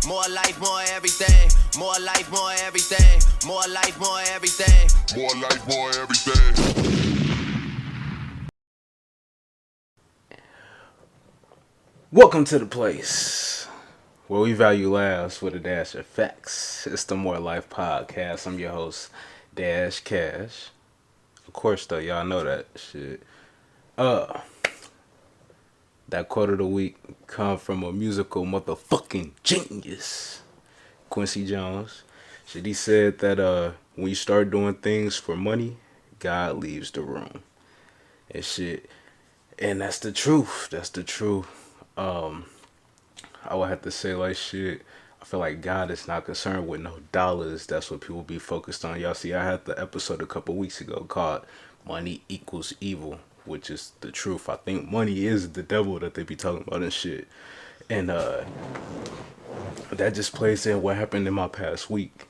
More life, more everything. More life, more everything. More life, more everything. More life, more everything. Welcome to the place where we value laughs with a dash of facts. It's the More Life Podcast. I'm your host, Dash Cash. Of course, though, y'all know that shit. That quote of the week come from a musical motherfucking genius, Quincy Jones. Shit, he said that when you start doing things for money, God leaves the room. And shit. And that's the truth. That's the truth. I would have to say like shit. I feel like God is not concerned with no dollars. That's what people be focused on. Y'all see, I had the episode a couple weeks ago called "Money Equals Evil," which is the truth. I think money is the devil that they be talking about and shit. And that just plays in what happened in my past week.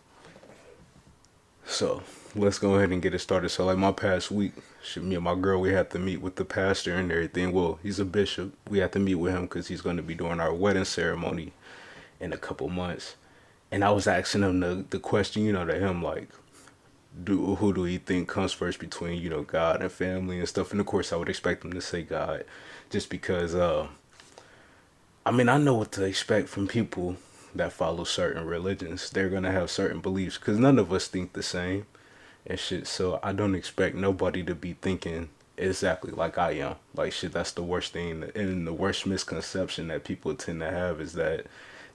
So let's go ahead and get it started. So like my past week, me and my girl, we had to meet with the pastor and everything. Well, he's a bishop. We had to meet with him because he's going to be doing our wedding ceremony in a couple months. And I was asking him the question, to him, like, who do he think comes first between, God and family and stuff? And of course, I would expect him to say God, just because, I know what to expect from people that follow certain religions. They're going to have certain beliefs because none of us think the same and shit. So I don't expect nobody to be thinking exactly like I am. Like shit, that's the worst thing. And the worst misconception that people tend to have is that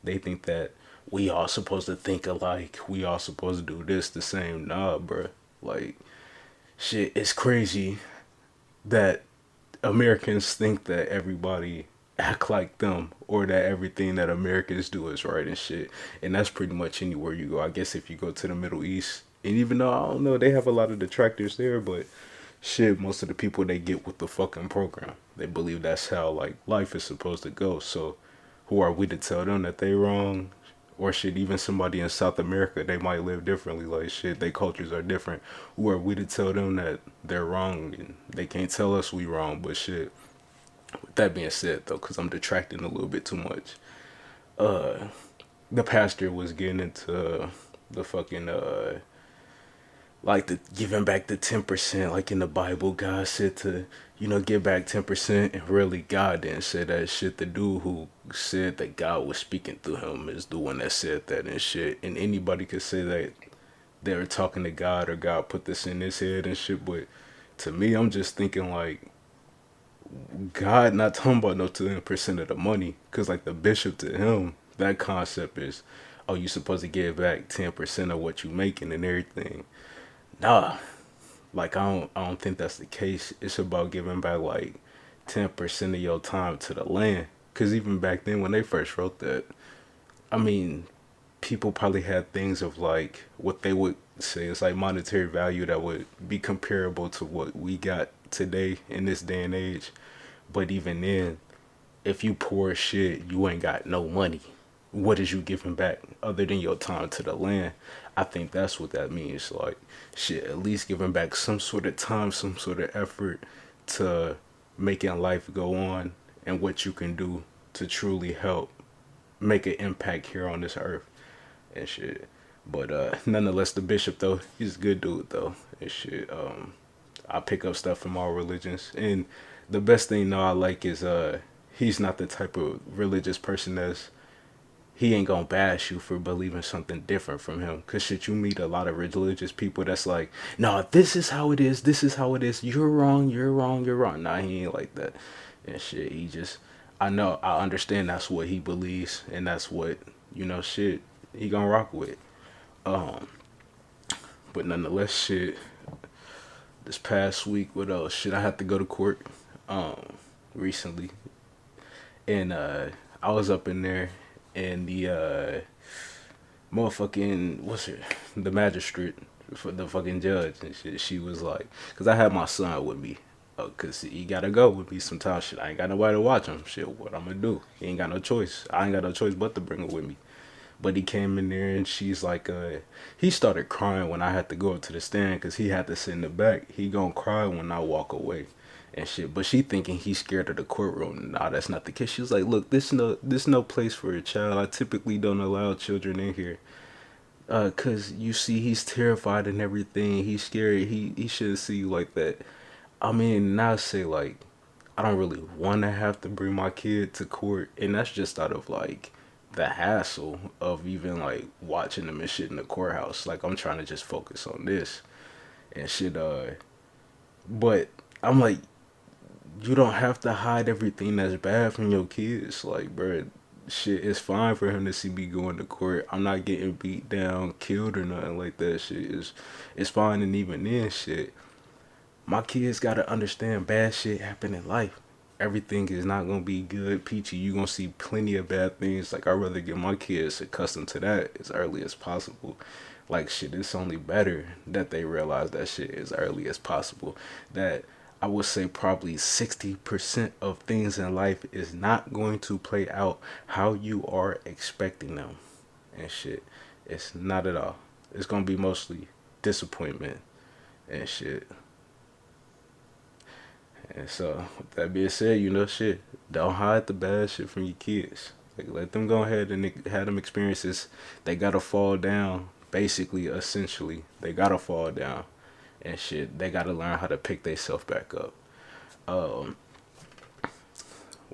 they think that we all supposed to think alike. We all supposed to do this the same. Nah, bruh. Like, shit, it's crazy that Americans think that everybody act like them or that everything that Americans do is right and shit. And that's pretty much anywhere you go. I guess if you go to the Middle East, and even though I don't know, they have a lot of detractors there, but shit, most of the people they get with the fucking program. They believe that's how like life is supposed to go. So who are we to tell them that they wrong? Or shit, even somebody in South America, they might live differently. Like shit, their cultures are different. Who are we to tell them that they're wrong? And they can't tell us we wrong. But shit, with that being said though, because I'm detracting a little bit too much, the pastor was getting into the fucking like the giving back the 10%, like in the Bible, God said to, give back 10%, and really God didn't say that shit. The dude who said that God was speaking through him is the one that said that and shit. And anybody could say that they were talking to God or God put this in his head and shit, but to me, I'm just thinking like, God not talking about no 10% of the money, cause like the bishop to him, that concept is, oh, you supposed to give back 10% of what you making and everything. Nah, like I don't think that's the case. It's about giving back like 10% of your time to the land. Cause even back then when they first wrote that, I mean, people probably had things of like what they would say is like monetary value that would be comparable to what we got today in this day and age. But even then, if you poor as shit, you ain't got no money. What is you giving back other than your time to the land? I think that's what that means. Like, shit, at least giving back some sort of time, some sort of effort to making life go on and what you can do to truly help make an impact here on this earth and shit. But nonetheless, the bishop though, he's a good dude though and shit. I pick up stuff from all religions, and the best thing though I like is he's not the type of religious person that's he ain't gonna bash you for believing something different from him. Cause shit, you meet a lot of religious people that's like, no, this is how it is, this is how it is, you're wrong, you're wrong, you're wrong. Nah, he ain't like that. And shit, he just, I understand that's what he believes, and that's what, shit, he gonna rock with. Um, but nonetheless, shit, this past week, what else? Shit, I had to go to court, recently. And, I was up in there, and the, motherfucking the magistrate for the fucking judge and shit. She was like, cause I had my son with me, cause he gotta go with me sometimes. Shit, I ain't got nobody to watch him. Shit, what I'm gonna do? He ain't got no choice. I ain't got no choice but to bring him with me. But he came in there and she's like, he started crying when I had to go up to the stand because he had to sit in the back. He gonna cry when I walk away. and shit. But she thinking he's scared of the courtroom. Nah, that's not the case. She was like, look, this no place for a child. I typically don't allow children in here. Cause you see, he's terrified and everything. He's scared. He shouldn't see you like that. I mean, now say like, I don't really want to have to bring my kid to court, and that's just out of like the hassle of even like watching them and shit in the courthouse. Like I'm trying to just focus on this and shit. But I'm like, you don't have to hide everything that's bad from your kids. Like, bro, shit, it's fine for him to see me going to court. I'm not getting beat down, killed, or nothing like that. Shit is, it's fine. And even then, shit, my kids gotta understand bad shit happen in life. Everything is not gonna be good, peachy. You gonna see plenty of bad things. Like I'd rather get my kids accustomed to that as early as possible. Like shit, it's only better that they realize that shit as early as possible. That I would say probably 60% of things in life is not going to play out how you are expecting them. And shit, it's not at all. It's gonna be mostly disappointment and shit. And so, with that being said, you know, shit, don't hide the bad shit from your kids. Like, let them go ahead and have them experiences. They gotta fall down, basically, essentially. They gotta fall down and shit. They gotta learn how to pick themselves back up. Um,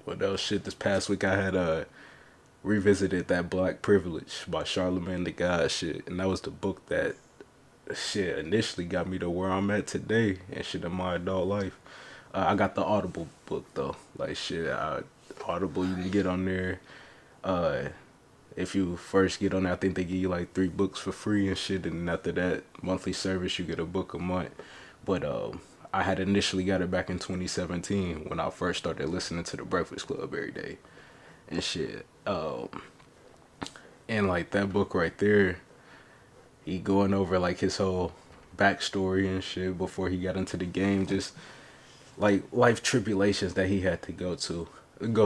what else? Shit, this past week I had revisited that Black Privilege by Charlemagne the God shit, and that was the book that shit initially got me to where I'm at today and shit in my adult life. I got the Audible book though. Like shit, Audible you can get on there. Uh, if you first get on there, I think they give you like 3 books for free and shit, and after that monthly service you get a book a month. But I had initially got it back in 2017 when I first started listening to The Breakfast Club every day and shit. And like that book right there, he going over like his whole backstory and shit before he got into the game, just like life tribulations that he had to go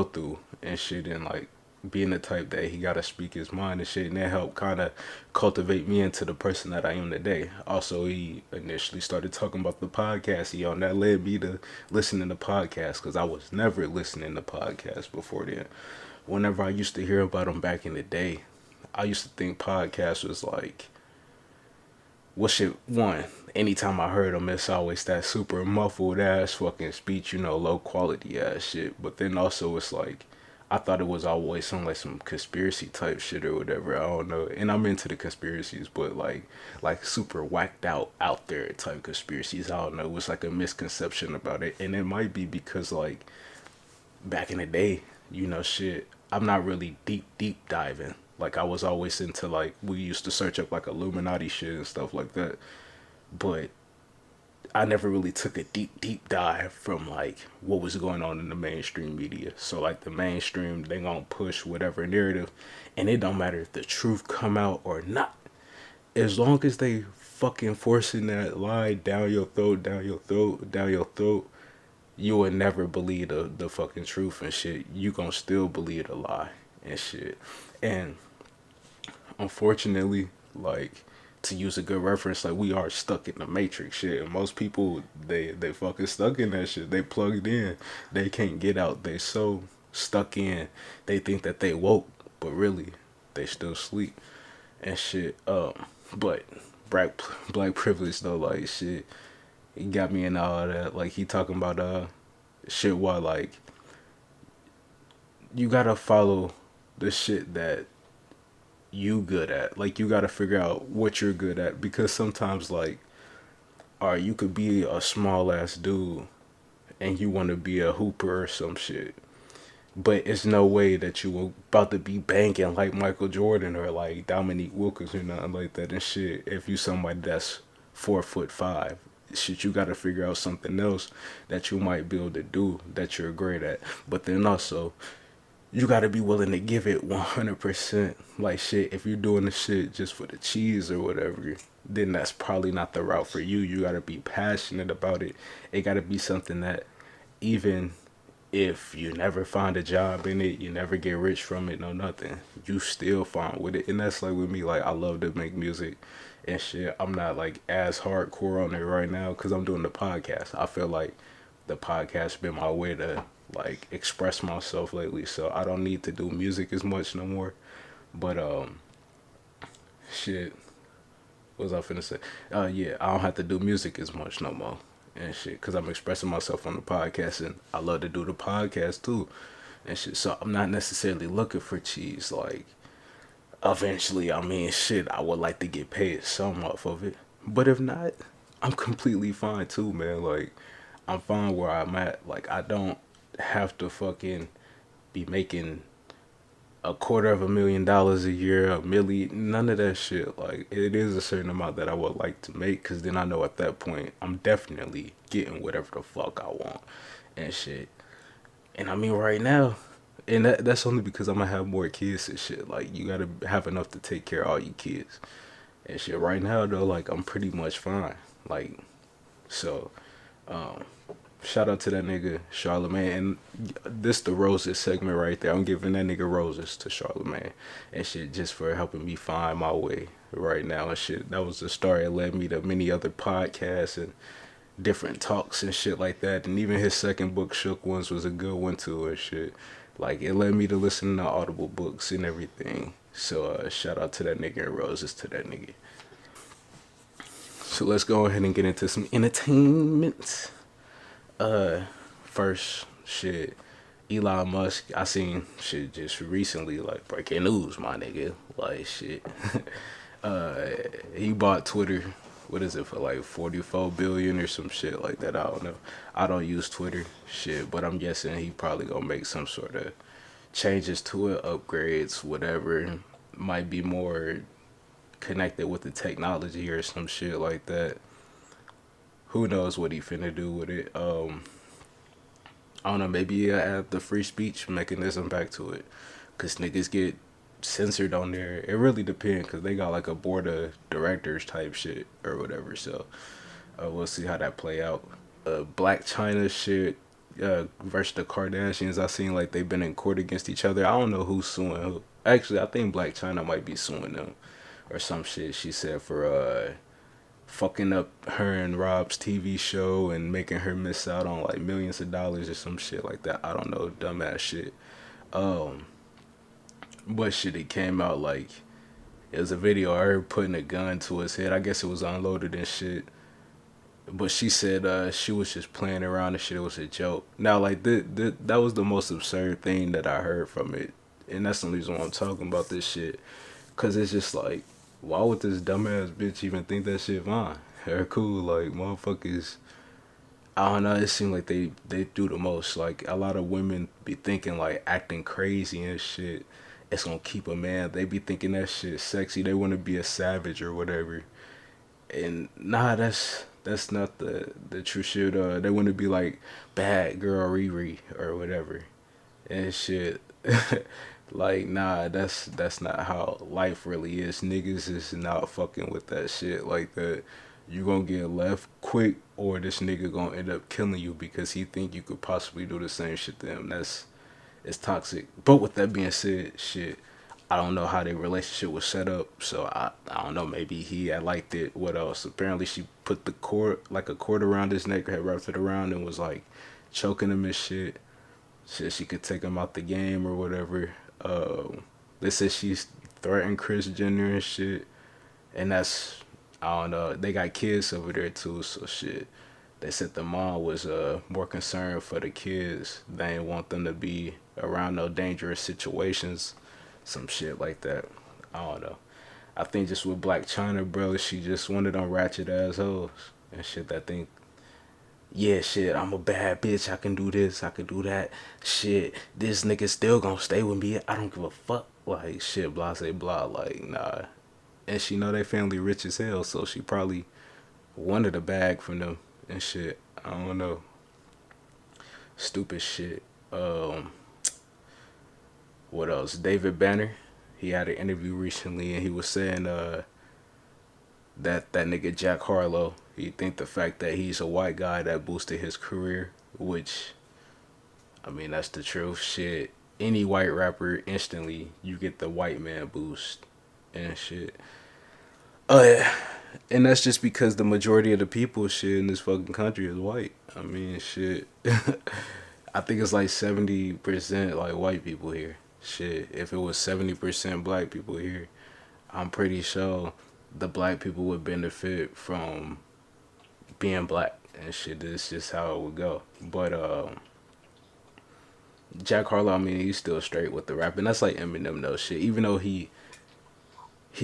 through and shit, and like being the type that he gotta speak his mind and shit, and that helped kind of cultivate me into the person that I am today. Also, he initially started talking about the podcast he on, that led me to listening to podcasts, because I was never listening to podcasts before then. Whenever I used to hear about them back in the day, I used to think podcasts was like, well, shit, one, anytime I heard them, it's always that super muffled ass fucking speech, you know, low quality ass shit. But then also it's like, I thought it was always some conspiracy type shit or whatever. I don't know. And I'm into the conspiracies, but like super whacked out there type conspiracies. I don't know. It was like a misconception about it. And it might be because like back in the day, you know, shit, I'm not really deep diving. Like I was always into like, we used to search up like Illuminati shit and stuff like that. But I never really took a deep dive from like what was going on in the mainstream media. So like the mainstream, they gonna push whatever narrative, and it don't matter if the truth come out or not. As long as they fucking forcing that lie down your throat, you would never believe the fucking truth and shit. You gonna still believe the lie and shit. And unfortunately, like, to use a good reference, like, we are stuck in the matrix shit, and most people, they fucking stuck in that shit. They plugged in, they can't get out. They so stuck in, they think that they woke, but really they still sleep and shit. But black privilege though, like shit, he got me in all that. Like he talking about shit why like you gotta follow the shit that you good at. Like you gotta figure out what you're good at, because sometimes like, alright, you could be a small ass dude and you wanna be a hooper or some shit, but it's no way that you about to be banking like Michael Jordan or like Dominique Wilkins or nothing like that and shit. If you somebody that's 4'5", shit, you gotta figure out something else that you might be able to do that you're great at. But then also, you gotta be willing to give it 100%. Like shit, if you're doing the shit just for the cheese or whatever, then that's probably not the route for you. You gotta be passionate about it. It gotta be something that even if you never find a job in it, you never get rich from it, no nothing, you still fine with it. And that's like with me, like I love to make music and shit. I'm not like as hardcore on it right now because I'm doing the podcast. I feel like the podcast been my way to like express myself lately. So I don't need to do music as much no more. But shit, what was I finna say? Yeah, I don't have to do music as much no more and shit, cause I'm expressing myself on the podcast, and I love to do the podcast too, and shit. So I'm not necessarily looking for cheese. Like eventually, I mean, shit, I would like to get paid some off of it, but if not, I'm completely fine too, man. Like I'm fine where I'm at. Like I don't have to fucking be making $250,000 a year, a million, none of that shit. Like it is a certain amount that I would like to make, cause then I know at that point I'm definitely getting whatever the fuck I want and shit. And I mean right now, and that's only because I'm gonna have more kids and shit. Like you gotta have enough to take care of all your kids and shit. Right now though, like I'm pretty much fine. Like so, um, shout out to that nigga Charlemagne, and this the roses segment right there. I'm giving that nigga roses to Charlemagne and shit, just for helping me find my way right now and shit. That was the start. It led me to many other podcasts and different talks and shit like that. And even his second book, Shook Ones, was a good one too and shit. Like it led me to listen to Audible books and everything. So shout out to that nigga and roses to that nigga. So let's go ahead and get into some entertainment. First shit, Elon Musk. I seen shit just recently, like breaking news, my nigga. Like shit, uh, he bought Twitter. What is it for? Like 44 billion or some shit like that. I don't know. I don't use Twitter, shit, but I'm guessing he probably gonna make some sort of changes to it, upgrades, whatever. Might be more connected with the technology or some shit like that. Who knows what he finna do with it? I don't know. Maybe he'll add the free speech mechanism back to it, cause niggas get censored on there. It really depends, cause they got like a board of directors type shit or whatever. So we'll see how that play out. Black China shit versus the Kardashians. I seen like they've been in court against each other. I don't know who's suing who. Actually, I think Black China might be suing them or some shit. She said for fucking up her and Rob's TV show and making her miss out on like millions of dollars or some shit like that. I don't know, dumbass shit. But shit, it came out like it was a video of her putting a gun to his head. I guess it was unloaded and shit. But she said she was just playing around and shit. It was a joke. Now, like that was the most absurd thing that I heard from it, and that's the reason why I'm talking about this shit. Cause it's just like, why would this dumbass bitch even think that shit fine? Her cool, like motherfuckers. I don't know. It seems like they do the most. Like a lot of women be thinking like acting crazy and shit. It's gonna keep a man. They be thinking that shit sexy. They want to be a savage or whatever. And nah, that's not the true shit. They want to be like bad girl Riri or whatever, and shit. Like nah, that's not how life really is. Niggas is not fucking with that shit like that. You gonna get left quick, or this nigga gonna end up killing you because he think you could possibly do the same shit to him. That's it's toxic. But with that being said, shit, I don't know how their relationship was set up, so I don't know. Maybe he had liked it. What else? Apparently, she put the cord like a cord around his neck, had wrapped it around, and was like choking him and shit. Said she could take him out the game or whatever. They said she's threatened Kris Jenner and shit, and that's I don't know. They got kids over there too, so shit. They said the mom was more concerned for the kids. They didn't want them to be around no dangerous situations, some shit like that. I don't know. I think just with Black China, bro, she just one of them ratchet assholes and shit that think, yeah, shit, I'm a bad bitch. I can do this. I can do that. Shit, this nigga still gonna stay with me. I don't give a fuck. Like, shit, blah, say, blah. Like, nah. And she know they family rich as hell, so she probably wanted a bag from them and shit. I don't know. Stupid shit. What else? David Banner. He had an interview recently, and he was saying that nigga Jack Harlow, he think the fact that he's a white guy that boosted his career, which, I mean, that's the truth. Shit, any white rapper, instantly, you get the white man boost and shit. And that's just because the majority of the people shit in this fucking country is white. I mean, shit. I think it's like 70% like white people here. Shit, if it was 70% black people here, I'm pretty sure the black people would benefit from being black and shit. This is just how it would go. But Jack Harlow, I mean, he's still straight with the rap, and that's like Eminem though. Shit, even though he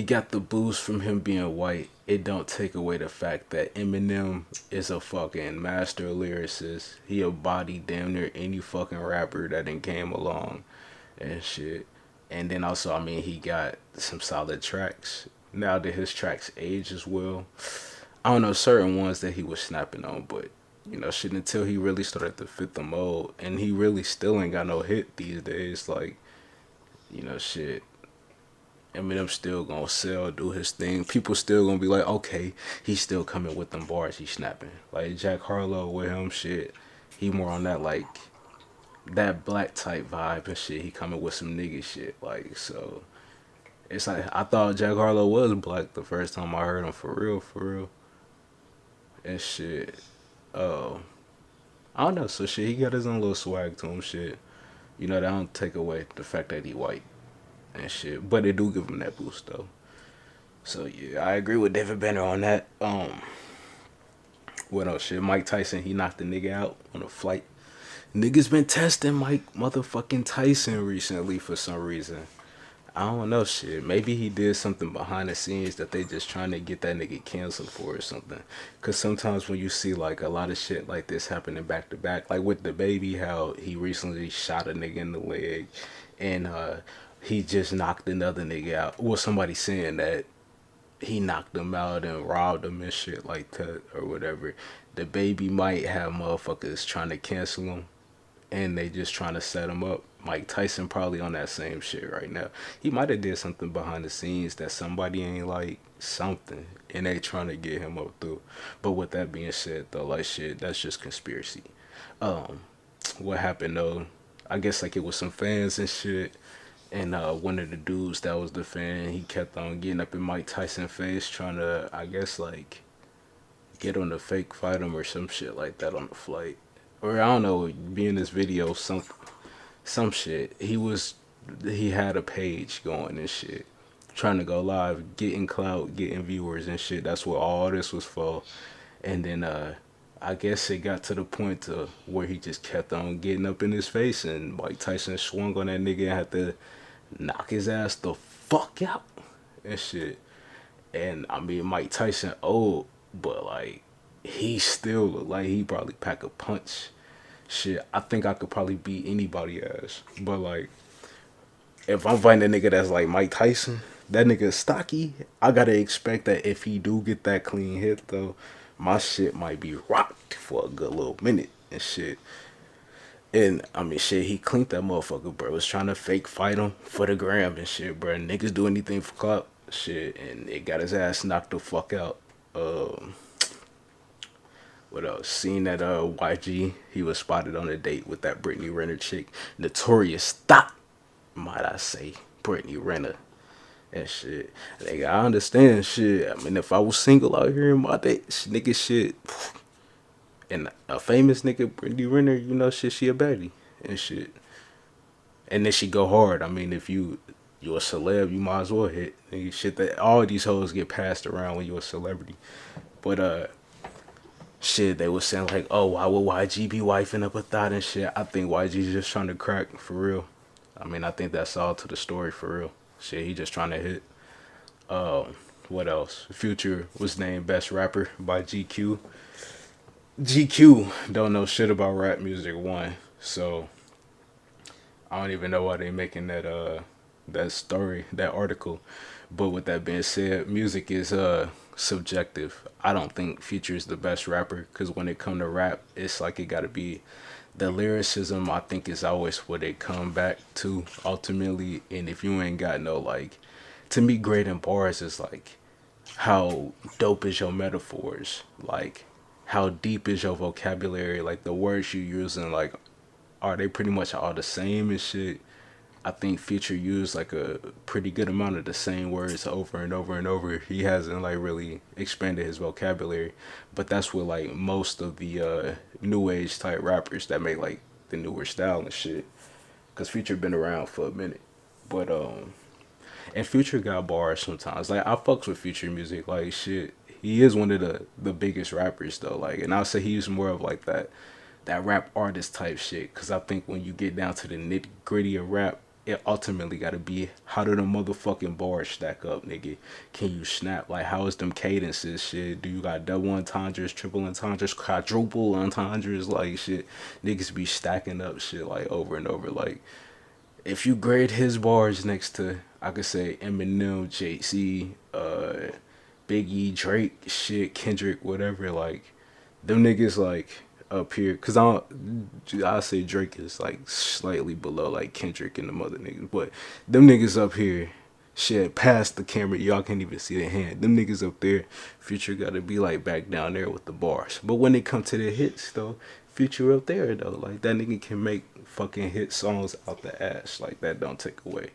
got the boost from him being white, it don't take away the fact that Eminem is a fucking master lyricist. He embodied damn near any fucking rapper that then came along and shit. And then also, I mean, he got some solid tracks. Now that his tracks age as well, I don't know certain ones that he was snapping on, but you know, shit until he really started to fit the mold, and he really still ain't got no hit these days. Like, you know, shit. Eminem still gonna sell, do his thing. People still gonna be like, okay, he's still coming with them bars, he's snapping. Like Jack Harlow with him, shit. He more on that like that black type vibe and shit. He coming with some nigga shit, like so. It's like I thought Jack Harlow was black the first time I heard him for real, and shit. I don't know. So shit, he got his own little swag to him, shit. You know, that don't take away the fact that he white and shit, but it do give him that boost though. So yeah, I agree with David Banner on that. What else? Shit, Mike Tyson, he knocked the nigga out on a flight. Niggas been testing Mike motherfucking Tyson recently for some reason. I don't know, shit. Maybe he did something behind the scenes that they just trying to get that nigga canceled for or something. Cause sometimes when you see like a lot of shit like this happening back to back, like with the baby, how he recently shot a nigga in the leg, and he just knocked another nigga out. Well, somebody saying that he knocked him out and robbed him and shit like that or whatever. The baby might have motherfuckers trying to cancel him, and they just trying to set him up. Mike Tyson probably on that same shit right now. He might have did something behind the scenes that somebody ain't like something, and they trying to get him up through. But with that being said, though, like shit, that's just conspiracy. What happened though? I guess like it was some fans and shit, and one of the dudes that was the fan, he kept on getting up in Mike Tyson's face, trying to, I guess like, get on the fake fight him or some shit like that on the flight. Or I don't know, be in this video, some shit. He had a page going and shit, trying to go live, getting clout, getting viewers and shit. That's what all this was for. And then I guess it got to the point to where he just kept on getting up in his face, and Mike Tyson swung on that nigga and had to knock his ass the fuck out and shit. And I mean, Mike Tyson old, but like he still look like he probably pack a punch. Shit, I think I could probably beat anybody ass. But like, if I'm fighting a nigga that's like Mike Tyson, that nigga stocky, I gotta expect that if he do get that clean hit though, my shit might be rocked for a good little minute and shit. And I mean, shit, he cleaned that motherfucker, bro. Was trying to fake fight him for the gram and shit, bro. Niggas do anything for clout, shit, and it got his ass knocked the fuck out. What else? Seen that YG, he was spotted on a date with that Brittany Renner chick, notorious thot, might I say, Brittany Renner. And shit, like, I understand shit. I mean, if I was single out here in my days, nigga shit, and a famous nigga, Brittany Renner, you know, shit, she a baddie and shit. And then she go hard. I mean, if you a celeb, you might as well hit. Nigga, shit, that all these hoes get passed around when you a celebrity. But shit, they was saying like, oh, why would YG be wifing up a thought and shit? I think YG's just trying to crack for real. I mean, I think that's all to the story for real. Shit, he just trying to hit. What else? Future was named Best Rapper by GQ. GQ don't know shit about rap music, one. So I don't even know why they making that story, that article. But with that being said, music is subjective. I don't think Future is the best rapper, because when it come to rap, it's like it gotta be the lyricism. I think is always what they come back to ultimately. And if you ain't got no like, to me, great in bars is like how dope is your metaphors, like how deep is your vocabulary, like the words you using, like are they pretty much all the same and shit, I think Future used like a pretty good amount of the same words over and over and over. He hasn't like really expanded his vocabulary, but that's what like most of the new age type rappers that make like the newer style and shit. Cause Future been around for a minute, but and Future got bars sometimes. Like I fucks with Future music, like shit. He is one of the biggest rappers though. Like, and I'll say he's more of like that rap artist type shit. Cause I think when you get down to the nitty gritty of rap, it ultimately gotta be how do the motherfucking bars stack up, nigga? Can you snap? Like how is them cadences, shit? Do you got double entendres, triple entendres, quadruple entendres? Like shit, niggas be stacking up shit like over and over. Like if you grade his bars next to, I could say Eminem, Jay-Z, Biggie, Drake, shit, Kendrick, whatever, like them niggas like up here, cause I say Drake is like slightly below like Kendrick and them other niggas, but them niggas up here, shit, past the camera, y'all can't even see their hand. Them niggas up there, Future gotta be like back down there with the bars. But when it come to the hits though, Future up there though, like that nigga can make fucking hit songs out the ass, like that don't take away.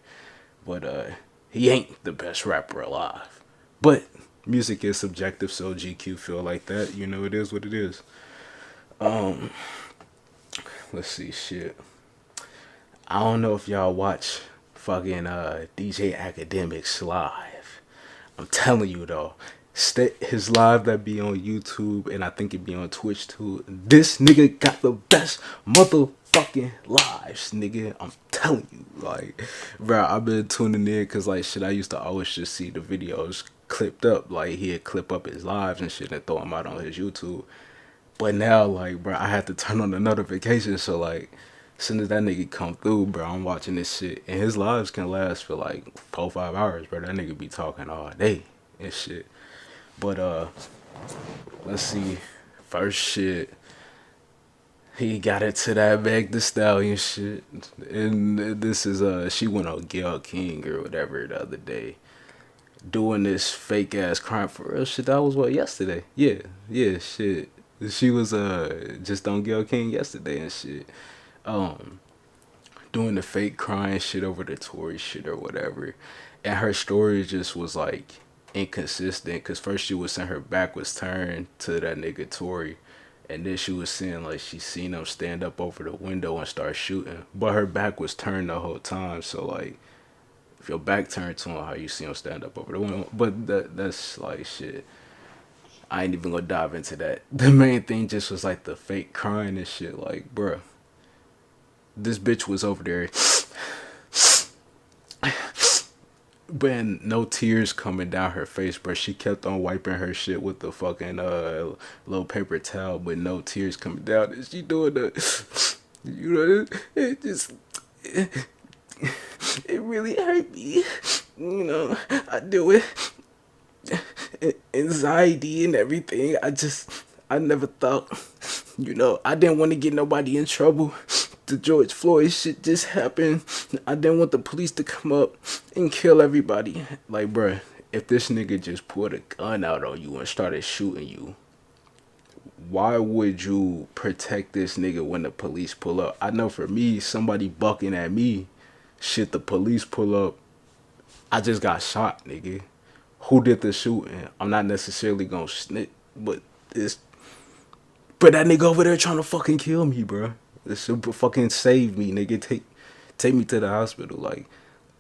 But he ain't the best rapper alive. But music is subjective, so GQ feel like that. You know, it is what it is. Let's see, shit. I don't know if y'all watch fucking DJ Academics live. I'm telling you though, his live that be on YouTube and I think it be on Twitch too. This nigga got the best motherfucking lives, nigga. I'm telling you, like, bro, I've been tuning in because like shit, I used to always just see the videos clipped up, like he'd clip up his lives and shit and throw them out on his YouTube. But now, like, bro, I had to turn on the notifications, so like, as soon as that nigga come through, bro, I'm watching this shit, and his lives can last for like 4-5 hours, bro. That nigga be talking all day and shit. But let's see, first shit, he got it to that Meg Thee Stallion shit, and this is she went on Gayle King or whatever the other day, doing this fake ass crime for real shit. That was what, yesterday? Yeah, shit. She was just on Gayle King yesterday and shit. Doing the fake crying shit over the Tory shit or whatever. And her story just was like inconsistent, cause first she was saying her back was turned to that nigga Tory, and then she was saying like she seen him stand up over the window and start shooting, but her back was turned the whole time. So like, if your back turned to him, how you see him stand up over the window? But that's like shit. I ain't even gonna dive into that. The main thing just was like the fake crying and shit. Like, bruh, this bitch was over there, but no tears coming down her face, bruh. She kept on wiping her shit with the fucking little paper towel, but no tears coming down. And she doing the, you know, it really hurt me. You know, I do it. Anxiety and everything. I never thought, you know, I didn't want to get nobody in trouble. The George Floyd shit just happened. I didn't want the police to come up and kill everybody. Like, bruh, if this nigga just pulled a gun out on you and started shooting you, why would you protect this nigga when the police pull up? I know for me, somebody bucking at me, shit, the police pull up, I just got shot, nigga. Who did the shooting? I'm not necessarily gonna snitch, but that nigga over there trying to fucking kill me, bro. This should fucking save me, nigga. Take me to the hospital. Like,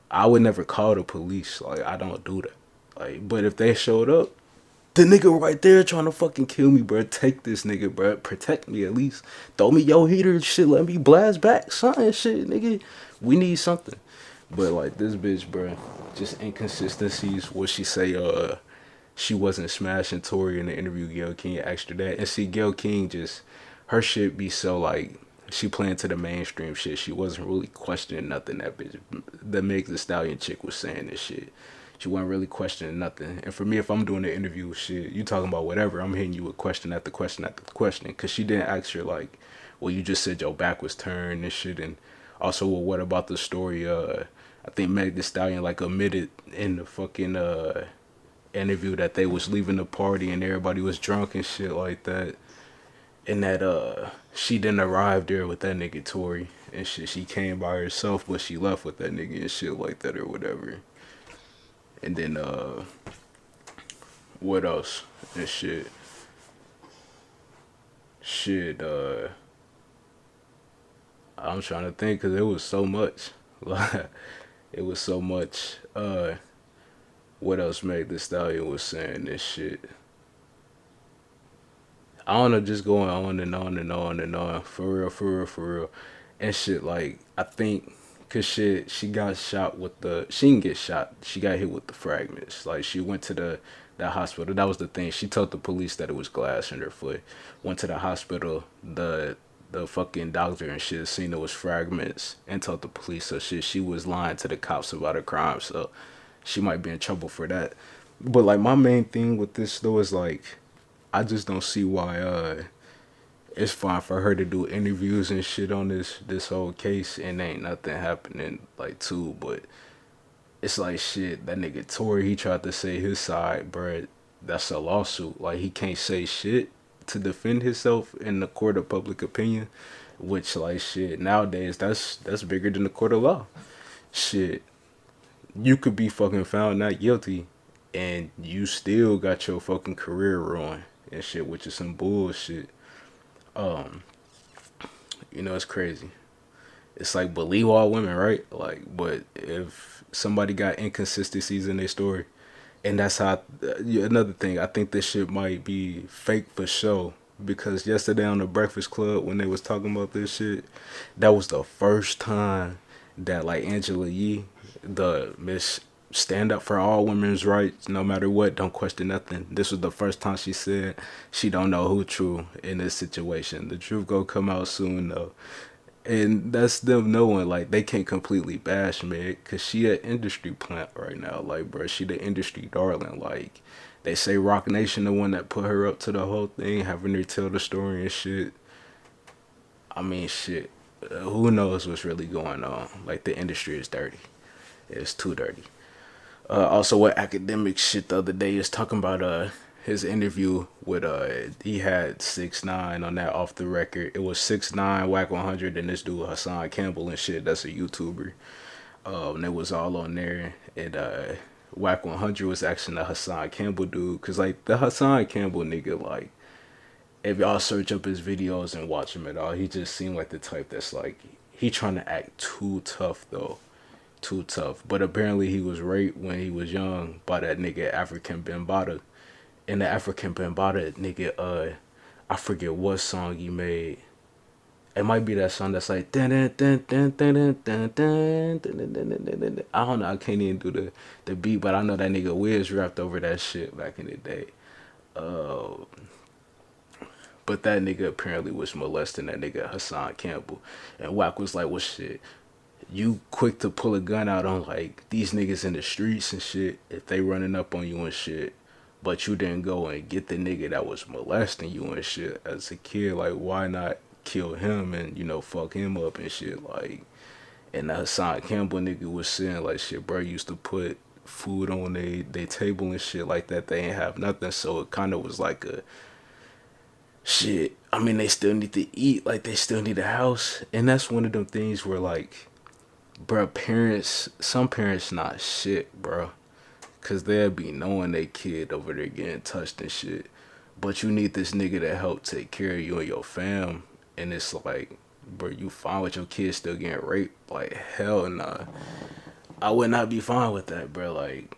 I would never call the police. Like, I don't do that. Like, but if they showed up, the nigga right there trying to fucking kill me, bro. Take this nigga, bro. Protect me at least. Throw me your heater and shit. Let me blast back, something, shit, nigga. We need something. But like this bitch, bro, just inconsistencies. What she say? She wasn't smashing Tory in the interview. Gayle King asked her that, and see, Gayle King just her shit be so like she playing to the mainstream shit. She wasn't really questioning nothing that bitch, the Meg Thee Stallion chick, was saying this shit. She wasn't really questioning nothing. And for me, if I'm doing the interview shit, you talking about whatever, I'm hitting you with question after question after question. Cause she didn't ask her like, well, you just said your back was turned and shit, and also, well, what about the story? I think Meg Thee Stallion like admitted in the fucking interview that they was leaving the party and everybody was drunk and shit like that, and that she didn't arrive there with that nigga Tory. and shit. She came by herself, but she left with that nigga and shit like that or whatever. And then what else? And shit. I'm trying to think because it was so much. Like it was so much. What else Meg Thee Stallion was saying this shit? I don't know, just going on and on and on and on. For real. And shit, like, I think, cause shit, she got shot with she didn't get shot. She got hit with the fragments. Like, she went to the hospital. That was the thing. She told the police that it was glass in her foot. Went to the hospital. The fucking doctor and shit seen it was fragments and told the police. So shit, she was lying to the cops about her crime. So she might be in trouble for that. But like my main thing with this though is like I just don't see why it's fine for her to do interviews and shit on this whole case and ain't nothing happening like too. But it's like shit, that nigga Tory, he tried to say his side, bruh. That's a lawsuit. Like he can't say shit to defend himself in the court of public opinion, which like shit nowadays that's bigger than the court of law. Shit, you could be fucking found not guilty and you still got your fucking career ruined and shit, which is some bullshit. Um, it's crazy. It's like believe all women, right? Like, but if somebody got inconsistencies in their story, and that's how another thing, I think this shit might be fake for show because yesterday on the Breakfast Club when they was talking about this shit, that was the first time that like Angela Yee, the Miss Stand Up for All Women's Rights, no matter what, don't question nothing. This was the first time she said she don't know who true in this situation. The truth gonna come out soon though. And that's them knowing like they can't completely bash Meg because she an industry plant right now. Like, bro, she the industry darling. Like, they say Rock Nation the one that put her up to the whole thing, having her tell the story and shit. I mean, shit. Who knows what's really going on? Like, the industry is dirty. It's too dirty. Also, what academic shit the other day is talking about his interview with he had 6ix9ine on that off the record. It was 6ix9ine, Whack 100, and this dude Hassan Campbell and shit. That's a YouTuber. And it was all on there. And Whack 100 was actually the Hassan Campbell dude, cause like the Hassan Campbell nigga, like if y'all search up his videos and watch him at all, he just seemed like the type that's like he trying to act too tough though. Too tough. But apparently he was raped when he was young by that nigga African Bambaataa. And the African Bambaataa nigga, I forget what song he made. It might be that song that's like dun dun dun dun dun dun dun dun. I don't know, I can't even do the beat, but I know that nigga Wiz rapped over that shit back in the day. But that nigga apparently was molesting that nigga Hassan Campbell. And Wack was like, well shit, you quick to pull a gun out on like these niggas in the streets and shit if they running up on you and shit, but you didn't go and get the nigga that was molesting you and shit as a kid. Like, why not kill him and fuck him up and shit? Like, and the Hassan Campbell nigga was saying like shit, bro used to put food on they table and shit like that. They ain't have nothing, so it kind of was like a shit. I mean, they still need to eat, like they still need a house, and that's one of them things where like, bro, some parents not shit, bro. Cause they'll be knowing they kid over there getting touched and shit. But you need this nigga to help take care of you and your fam. And it's like, bro, you fine with your kids still getting raped? Like, hell nah. I would not be fine with that, bro. Like,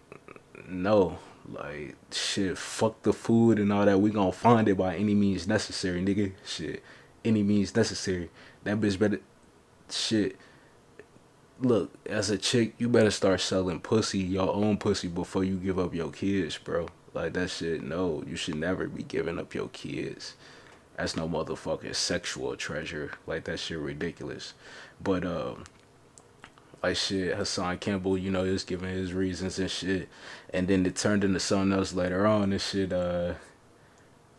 no. Like, shit, fuck the food and all that. We gonna find it by any means necessary, nigga. Shit, any means necessary. That bitch better, shit. Look, as a chick, you better start selling pussy, your own pussy, before you give up your kids, bro. Like, that shit, no. You should never be giving up your kids. That's no motherfucking sexual treasure. Like, that shit ridiculous. But, like, shit, Hassan Campbell, he was giving his reasons and shit. And then it turned into something else later on and shit,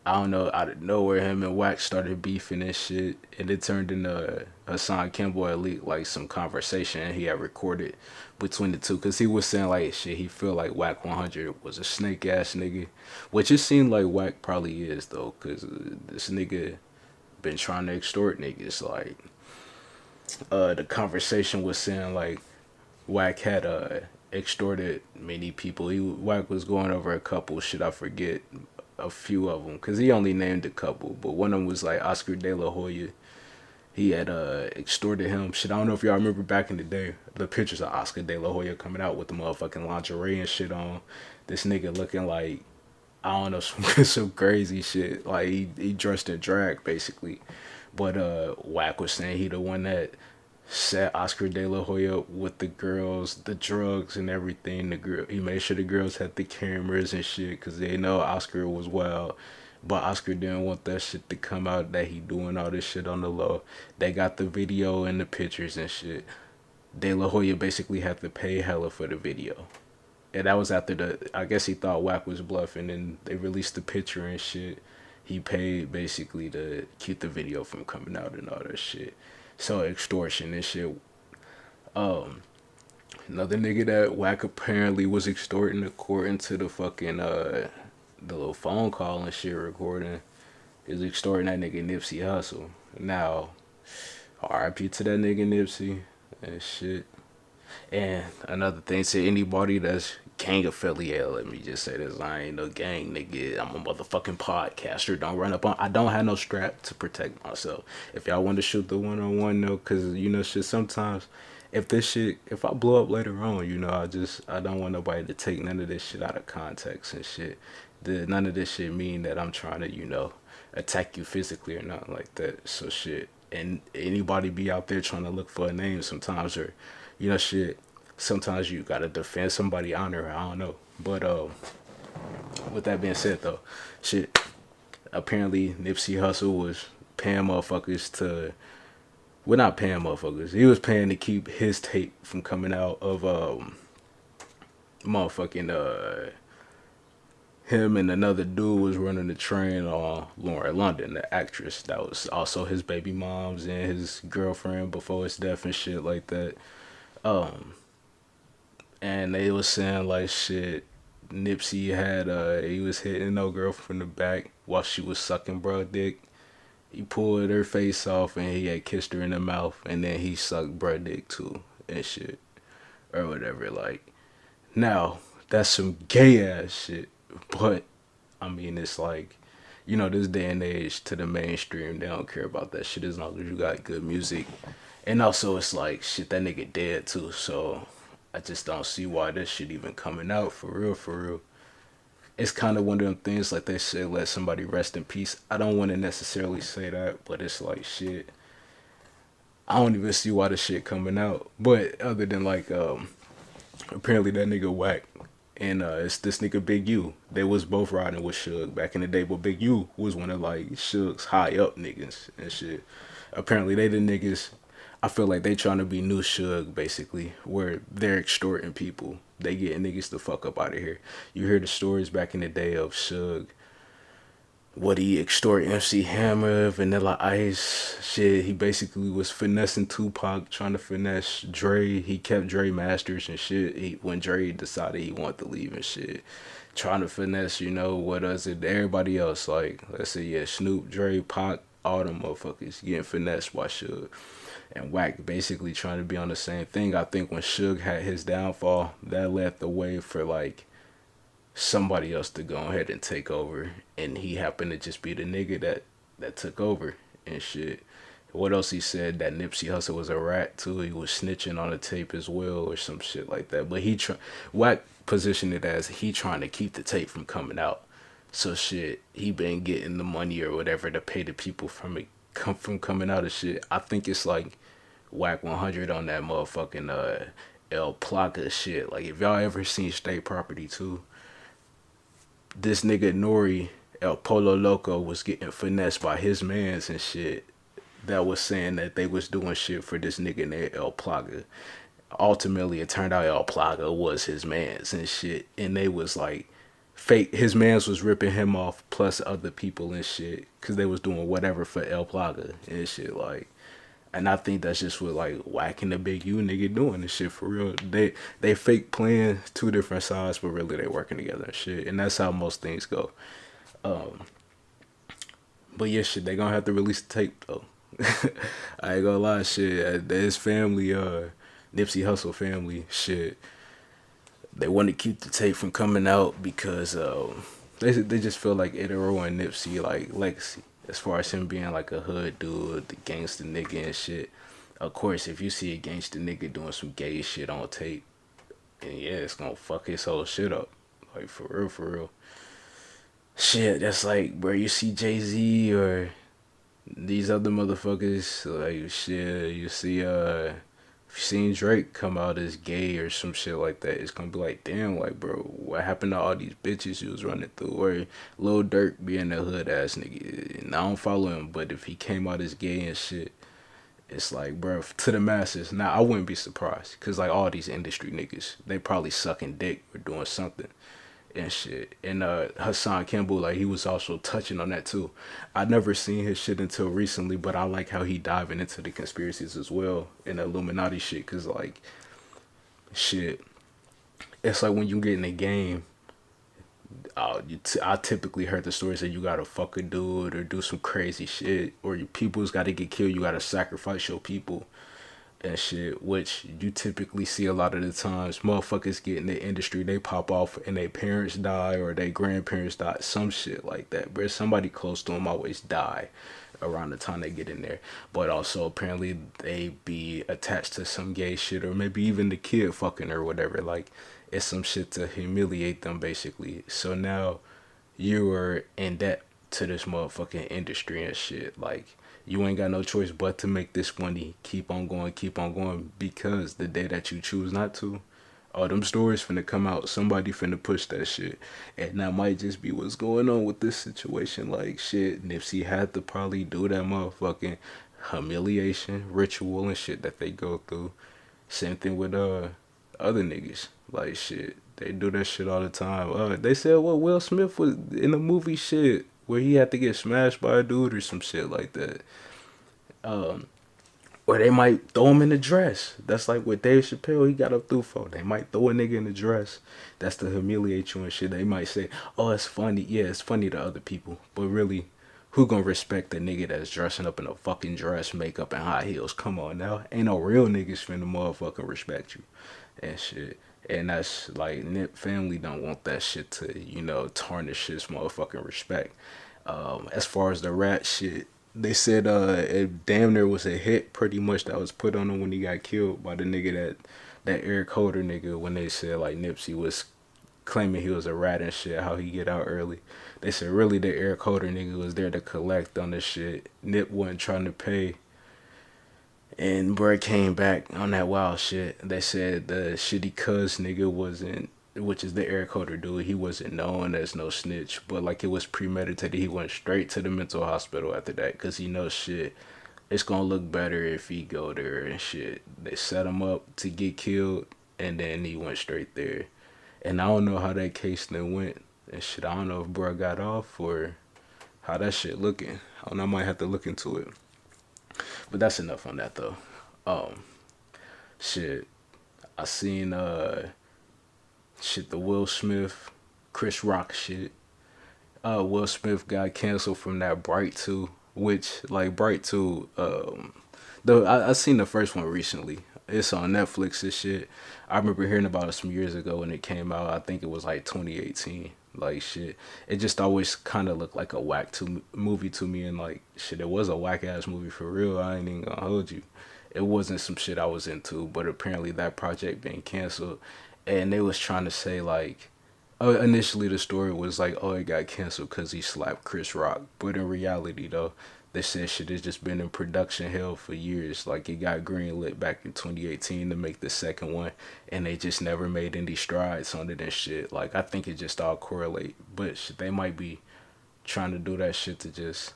I don't know, out of nowhere, him and Wax started beefing and shit, and it turned into Hassan Campbell had leaked like some conversation he had recorded between the two, cause he was saying like shit, he feel like Wack 100 was a snake ass nigga, which it seemed like Wack probably is though, cause this nigga been trying to extort niggas. Like, the conversation was saying like Wack had extorted many people. Wack was going over a couple. Shit, I forget a few of them because he only named a couple, but one of them was like Oscar De La Hoya. He had extorted him. Shit, I don't know if y'all remember back in the day the pictures of Oscar De La Hoya coming out with the motherfucking lingerie and shit on. This nigga looking like I don't know some crazy shit. Like he dressed in drag basically. But Wack was saying he the one that set Oscar De La Hoya up with the girls, the drugs and everything. The girl, he made sure the girls had the cameras and shit because they know Oscar was wild. But Oscar didn't want that shit to come out that he doing all this shit on the low. They got the video and the pictures and shit. De La Hoya basically had to pay hella for the video. And that was after I guess he thought Wack was bluffing and they released the picture and shit. He paid basically to keep the video from coming out and all that shit. So extortion and shit. Another nigga that Wack apparently was extorting according to the fucking the little phone call and shit recording is extorting that nigga Nipsey Hussle. Now, RIP to that nigga Nipsey and shit. And another thing, to anybody that's gang affiliated, let me just say this: I ain't no gang nigga. I'm a motherfucking podcaster. Don't run up on. I don't have no strap to protect myself. If y'all want to shoot the 1-on-1, no, cause you know shit. Sometimes, if I blow up later on, you know, I don't want nobody to take none of this shit out of context and shit. None of this shit mean that I'm trying to, you know, attack you physically or nothing like that. So shit. And anybody be out there trying to look for a name sometimes, or you know shit, sometimes you gotta defend somebody's honor. I don't know. But with that being said though, shit, apparently Nipsey Hussle was paying motherfuckers to, well, not paying motherfuckers, he was paying to keep his tape from coming out of motherfucking him and another dude was running the train on Lauren London, the actress that was also his baby mom's and his girlfriend before his death and shit like that. And they was saying like shit, Nipsey had he was hitting no girl from the back while she was sucking bro dick. He pulled her face off and he had kissed her in the mouth and then he sucked bro dick too and shit or whatever. Like, now that's some gay ass shit. But I mean, it's like, you know, this day and age to the mainstream, they don't care about that shit as long as you got good music. And also, it's like, shit, that nigga dead too. So I just don't see why this shit even coming out for real, for real. It's kind of one of them things like they say, let somebody rest in peace. I don't want to necessarily say that, but it's like, shit, I don't even see why the shit coming out. But other than like, apparently that nigga Wack. And it's this nigga Big U. They was both riding with Suge back in the day, but Big U was one of like Suge's high up niggas and shit. Apparently they the niggas, I feel like they trying to be new Suge basically, where they're extorting people. They getting niggas the fuck up out of here. You hear the stories back in the day of Suge, what he extort MC Hammer, Vanilla Ice, shit. He basically was finessing Tupac, trying to finesse Dre. He kept Dre masters and shit. When Dre decided he wanted to leave and shit, trying to finesse, you know, what is it? Everybody else, like let's say yeah, Snoop, Dre, Pac, all them motherfuckers getting finessed by Suge. And Wack basically trying to be on the same thing. I think when Suge had his downfall, that led the way for like somebody else to go ahead and take over, and he happened to just be the nigga that took over and shit. What else he said? That Nipsey Hussle was a rat too. He was snitching on the tape as well or some shit like that. But Wack positioned it as he trying to keep the tape from coming out. So shit, he been getting the money or whatever to pay the people from it from coming out of shit. I think it's like Wack 100 on that motherfucking El Plaga shit. Like if y'all ever seen State Property 2, this nigga Nori, El Polo Loco, was getting finessed by his mans and shit that was saying that they was doing shit for this nigga named El Plaga. Ultimately, it turned out El Plaga was his mans and shit. And they was like, fake, his mans was ripping him off plus other people and shit because they was doing whatever for El Plaga and shit. Like, and I think that's just what like whacking the Big U nigga doing this shit for real. They fake playing two different sides, but really they working together and shit. And that's how most things go. But yeah, shit, they gonna have to release the tape though. I ain't gonna lie, shit. His family, Nipsey Hussle family, shit. They want to keep the tape from coming out because they just feel like it'll ruin Nipsey like legacy as far as him being like a hood dude, the gangster nigga and shit. Of course, if you see a gangster nigga doing some gay shit on tape, and yeah, it's gonna fuck his whole shit up. Like for real, for real. Shit, that's like where you see Jay-Z or these other motherfuckers, like shit, you see if you seen Drake come out as gay or some shit like that, it's gonna be like, damn, like bro, what happened to all these bitches you was running through? Or Lil Durk being a hood ass nigga. And I don't follow him, but if he came out as gay and shit, it's like, bro, to the masses. Now I wouldn't be surprised, cause like all these industry niggas, they probably sucking dick or doing something and shit. And Hassan Kimball, like he was also touching on that too. I never seen his shit until recently, but I like how he diving into the conspiracies as well and the Illuminati shit, cause like shit, it's like when you get in the game. I typically heard the stories that you gotta fuck a dude or do some crazy shit, or your people's gotta get killed. You gotta sacrifice your people and shit, which you typically see a lot of the times. Motherfuckers get in the industry, they pop off and their parents die or their grandparents die, some shit like that. But somebody close to them always die around the time they get in there. But also apparently they be attached to some gay shit, or maybe even the kid fucking or whatever. Like it's some shit to humiliate them basically. So now you are in debt to this motherfucking industry and shit. Like you ain't got no choice but to make this money, keep on going, because the day that you choose not to, all them stories finna come out. Somebody finna push that shit. And that might just be what's going on with this situation. Like shit, Nipsey had to probably do that motherfucking humiliation ritual and shit that they go through. Same thing with other niggas. Like shit, they do that shit all the time. They said what Will Smith was in the movie shit where he had to get smashed by a dude or some shit like that. Um, or they might throw him in the dress. That's like what Dave Chappelle he got up through for. They might throw a nigga in the dress. That's to humiliate you and shit. They might say, "Oh, it's funny." Yeah, it's funny to other people, but really, who gonna respect the nigga that's dressing up in a fucking dress, makeup, and high heels? Come on now, ain't no real niggas finna motherfucking respect you and shit. And that's like Nip family don't want that shit to, tarnish his motherfucking respect. As far as the rat shit, they said it damn near was a hit pretty much that was put on him when he got killed by the nigga that Eric Holder nigga, when they said like Nipsey was claiming he was a rat and shit, how he get out early. They said really the Eric Holder nigga was there to collect on the shit. Nip wasn't trying to pay. And bro came back on that wild shit. They said the shitty cuz nigga wasn't, which is the Eric Holder dude, he wasn't known as no snitch, but like it was premeditated. He went straight to the mental hospital after that because he knows shit. It's gonna look better if he go there and shit. They set him up to get killed and then he went straight there. And I don't know how that case then went and shit. I don't know if bro got off or how that shit looking. I don't know, I might have to look into it. But that's enough on that though. Um, shit. I seen the Will Smith, Chris Rock shit. Will Smith got canceled from that Bright 2, which like Bright 2, though I seen the first one recently. It's on Netflix and shit. I remember hearing about it some years ago when it came out. I think it was like 2018. Like shit, it just always kind of looked like a movie to me, and like shit, it was a whack ass movie for real. I ain't even gonna hold you. It wasn't some shit I was into, but apparently that project being canceled, and they was trying to say like, initially the story was like, oh, it got canceled because he slapped Chris Rock, but in reality though, they said shit has just been in production hell for years. Like it got greenlit back in 2018 to make the second one, and they just never made any strides on it and shit. Like I think it just all correlate, but shit, they might be trying to do that shit to just,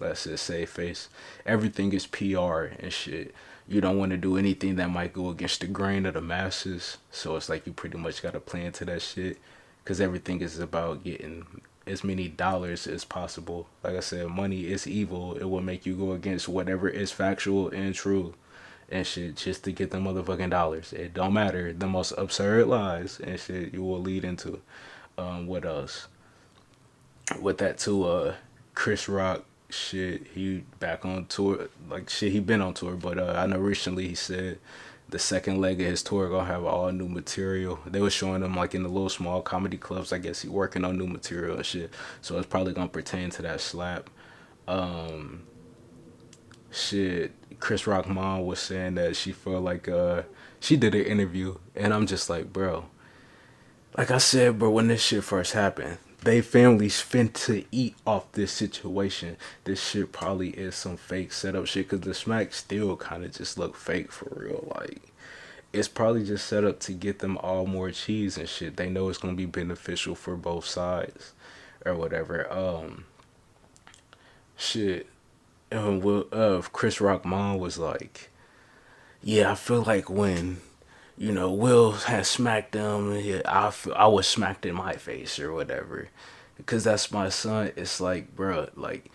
let's just save face. Everything is PR and shit. You don't want to do anything that might go against the grain of the masses. So it's like you pretty much got to play into that shit, because everything is about getting as many dollars as possible. Like I said, money is evil. It will make you go against whatever is factual and true and shit just to get the motherfucking dollars. It don't matter. The most absurd lies and shit you will lead into. What else? With that too, Chris Rock shit, he back on tour. Like shit, he been on tour, but I know recently he said the second leg of his tour gonna have all new material. They were showing him like in the little small comedy clubs. I guess he working on new material and shit. So it's probably gonna pertain to that slap. Um, Shit, Chris Rock mom was saying that she felt like she did an interview, and I'm just like, bro, like I said, bro, when this shit first happened, they families finna eat off this situation. This shit probably is some fake setup shit, cause the smack still kind of just look fake for real. Like it's probably just set up to get them all more cheese and shit. They know it's gonna be beneficial for both sides or whatever. Shit. Chris Rock mom was like, yeah, I feel like when, Will had smacked them, yeah, I was smacked in my face or whatever. Because that's my son. It's like, bro, like,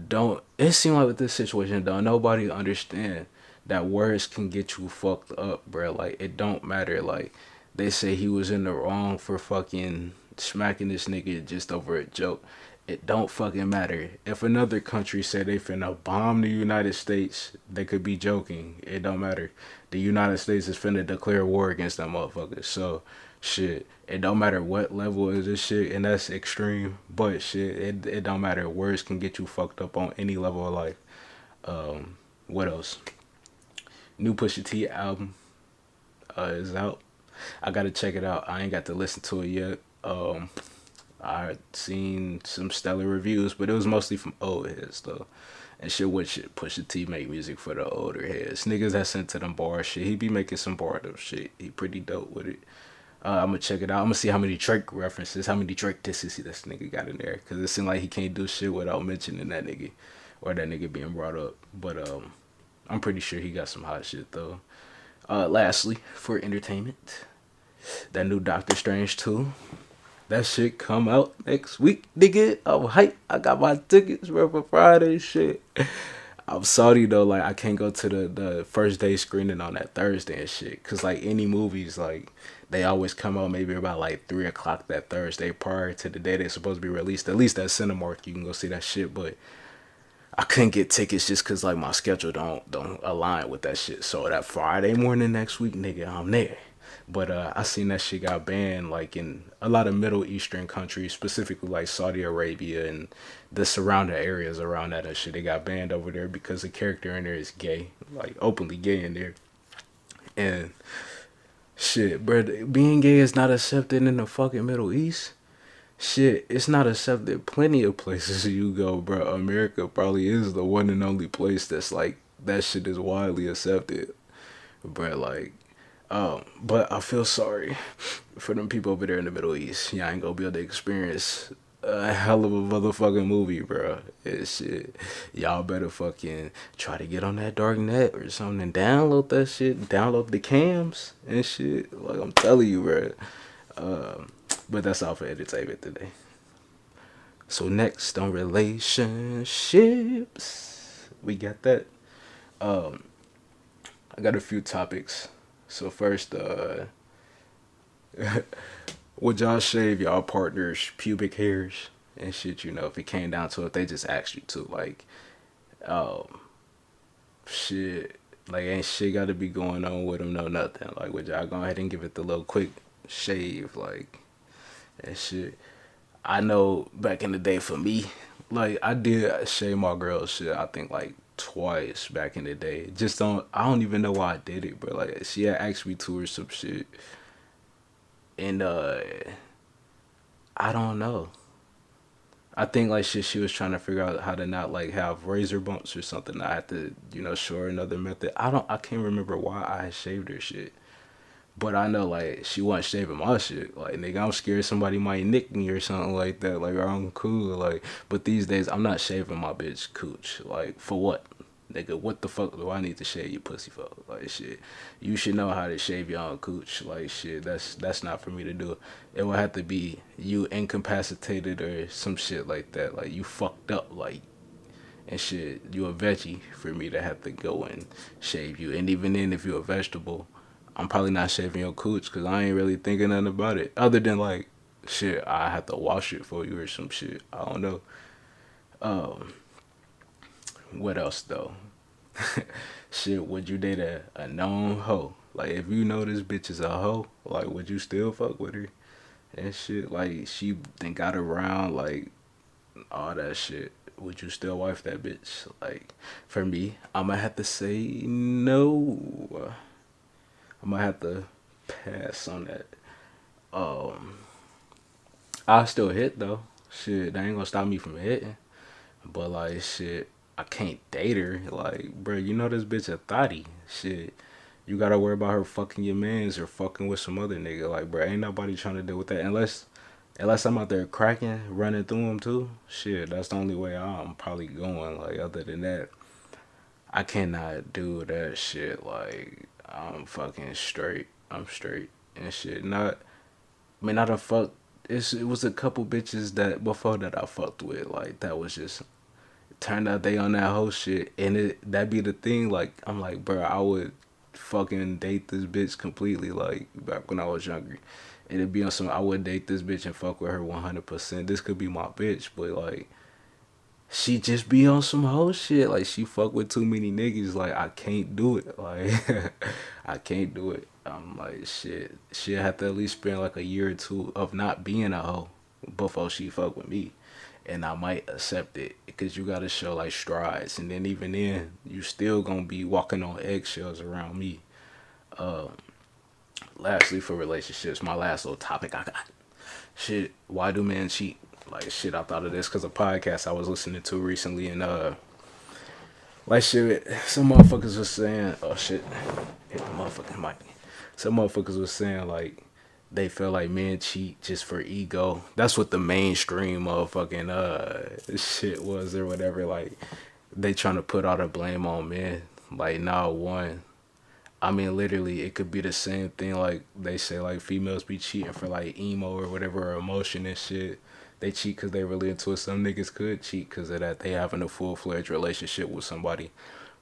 don't, it seemed like with this situation, don't nobody understand that words can get you fucked up, bro. Like, it don't matter. Like, they say he was in the wrong for fucking smacking this nigga just over a joke. It don't fucking matter. If another country said they finna bomb the United States, they could be joking. It don't matter. The United States is finna declare war against them motherfuckers. So, shit, it don't matter what level is this shit, and that's extreme. But shit, it don't matter. Words can get you fucked up on any level of life. What else? New Pusha T album is out. I gotta check it out. I ain't got to listen to it yet. I seen some stellar reviews, but it was mostly from old heads though. And shit, what shit? Pusha T make music for the older heads. Niggas that sent to them bar shit. He be making some bar up shit. He pretty dope with it. I'm gonna check it out. I'm gonna see how many Drake references, how many Drake disses this nigga got in there. Cause it seemed like he can't do shit without mentioning that nigga or that nigga being brought up. But I'm pretty sure he got some hot shit though. Lastly, for entertainment, that new Doctor Strange 2. That shit come out next week, nigga. I'm hype. I got my tickets, bro, for Friday shit. I'm sorry though, like I can't go to the first day screening on that Thursday and shit. Cause like any movies, like they always come out maybe about like 3 o'clock that Thursday prior to the day they're supposed to be released. At least at Cinemark you can go see that shit. But I couldn't get tickets just cause like my schedule don't align with that shit. So that Friday morning next week, nigga, I'm there. But I seen that shit got banned like in a lot of Middle Eastern countries, specifically like Saudi Arabia and the surrounding areas around that and shit. They got banned over there because the character in there is gay, like openly gay in there. And shit, bro, being gay is not accepted in the fucking Middle East. Shit, it's not accepted plenty of places you go, bro. America probably is the one and only place that's like that shit is widely accepted, bro. Like. But I feel sorry for them people over there in the Middle East. Y'all ain't gonna be able to experience a hell of a motherfucking movie, bro. It's shit. Y'all better fucking try to get on that dark net or something and download that shit. Download the cams and shit. Like I'm telling you, bro. But that's all for entertainment today. So next on relationships, we got that. I got a few topics. So first, would y'all shave y'all partner's pubic hairs and shit, if it came down to it, if they just asked you to, like, shit, like, ain't shit got to be going on with them, no nothing. Like, would y'all go ahead and give it the little quick shave, like, and shit. I know back in the day for me, like, I did shave my girl's shit, I think, like, twice back in the day. I don't even know why I did it, but like she had asked me to or some shit. And I don't know. I think like she was trying to figure out how to not like have razor bumps or something. I had to, show her another method. I can't remember why I had shaved her shit. But I know, like, she wasn't shaving my shit. Like, nigga, I'm scared somebody might nick me or something like that. Like, I'm cool. Like, but these days, I'm not shaving my bitch cooch. Like, for what? Nigga, what the fuck do I need to shave your pussy for? Like, shit. You should know how to shave your own cooch. Like, shit, that's not for me to do. It would have to be you incapacitated or some shit like that. Like, you fucked up, like, and shit. You a veggie for me to have to go and shave you. And even then, if you're a vegetable, I'm probably not shaving your cooch because I ain't really thinking nothing about it. Other than, like, shit, I have to wash it for you or some shit. I don't know. What else though? Shit, would you date a known hoe? Like, if you know this bitch is a hoe, like, would you still fuck with her? And shit, like, she then got around, like, all that shit. Would you still wife that bitch? Like, for me, I'm gonna have to say no. I'm gonna have to pass on that. Um, I'll still hit though. Shit, that ain't gonna stop me from hitting. But like, shit, I can't date her. Like, bro, you know this bitch a thotty. Shit, you gotta worry about her fucking your mans or fucking with some other nigga. Like, bro, ain't nobody trying to deal with that unless I'm out there cracking, running through them too. Shit, that's the only way I'm probably going. Like, other than that, I cannot do that shit. Like, I'm fucking straight. I'm straight and shit. Not, I mean, I done fucked. It was a couple bitches that before that I fucked with. Like, that was just turned out they on that whole shit, and that be the thing. Like, I'm like, bro, I would fucking date this bitch completely. Like, back when I was younger, and it'd be on some. I would date this bitch and fuck with her 100%. This could be my bitch, but like, she just be on some whole shit. Like, she fuck with too many niggas. Like, I can't do it. Like, I can't do it. I'm like, shit. She'll have to at least spend like a year or two of not being a hoe before she fuck with me. And I might accept it because you gotta show like strides. And then even then, you still gonna be walking on eggshells around me. Uh, Lastly, for relationships, my last little topic I got. Shit, why do men cheat? Like, shit, I thought of this because a podcast I was listening to recently, and like, shit, some motherfuckers was saying, oh shit, hit the motherfucking mic. Some motherfuckers was saying like they feel like men cheat just for ego. That's what the mainstream motherfucking shit was or whatever. Like, they trying to put all the blame on men. Like, nah, one. I mean, literally, it could be the same thing. Like, they say, like, females be cheating for, like, emo or whatever, or emotion and shit. They cheat because they really into it. Some niggas could cheat because of that. They having a full-fledged relationship with somebody.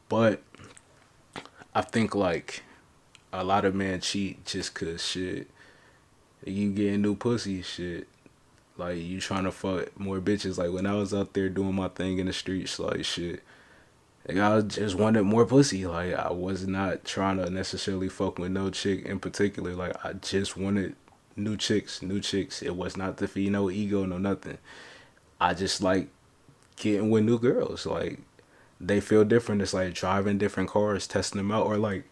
But I think, like, a lot of men cheat just because, shit, you getting new pussy, shit. Like, you trying to fuck more bitches. Like, when I was out there doing my thing in the streets, like, shit, like, I just wanted more pussy. Like, I was not trying to necessarily fuck with no chick in particular. Like, I just wanted new chicks, new chicks. It was not to feed no ego, no nothing. I just like getting with new girls. Like, they feel different. It's like driving different cars, testing them out, or like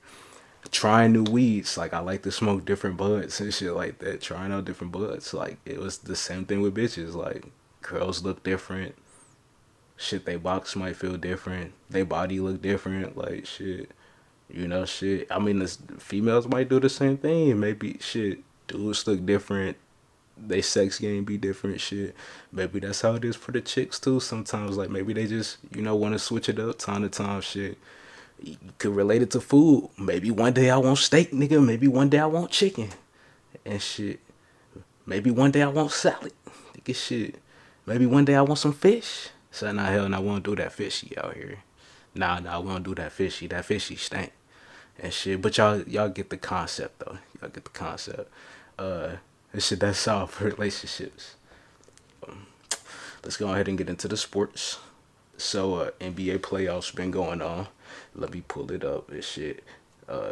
trying new weeds. Like, I like to smoke different buds and shit like that. Trying out different buds. Like, it was the same thing with bitches. Like, girls look different. Shit, they box might feel different. They body look different. Like, shit, you know, shit. I mean, the females might do the same thing. Maybe, shit, dudes look different. They sex game be different, shit. Maybe that's how it is for the chicks too. Sometimes, like, maybe they just, you know, want to switch it up time to time, shit. You could relate it to food. Maybe one day I want steak, nigga. Maybe one day I want chicken and shit. Maybe one day I want salad, nigga, shit. Maybe one day I want some fish. So, nah, hell, nah, I won't do that fishy out here. Nah, we won't do that fishy. That fishy stank and shit. But y'all get the concept though. Y'all get the concept. And shit, that's all for relationships. Let's go ahead and get into the sports. So, NBA playoffs been going on. Let me pull it up and shit.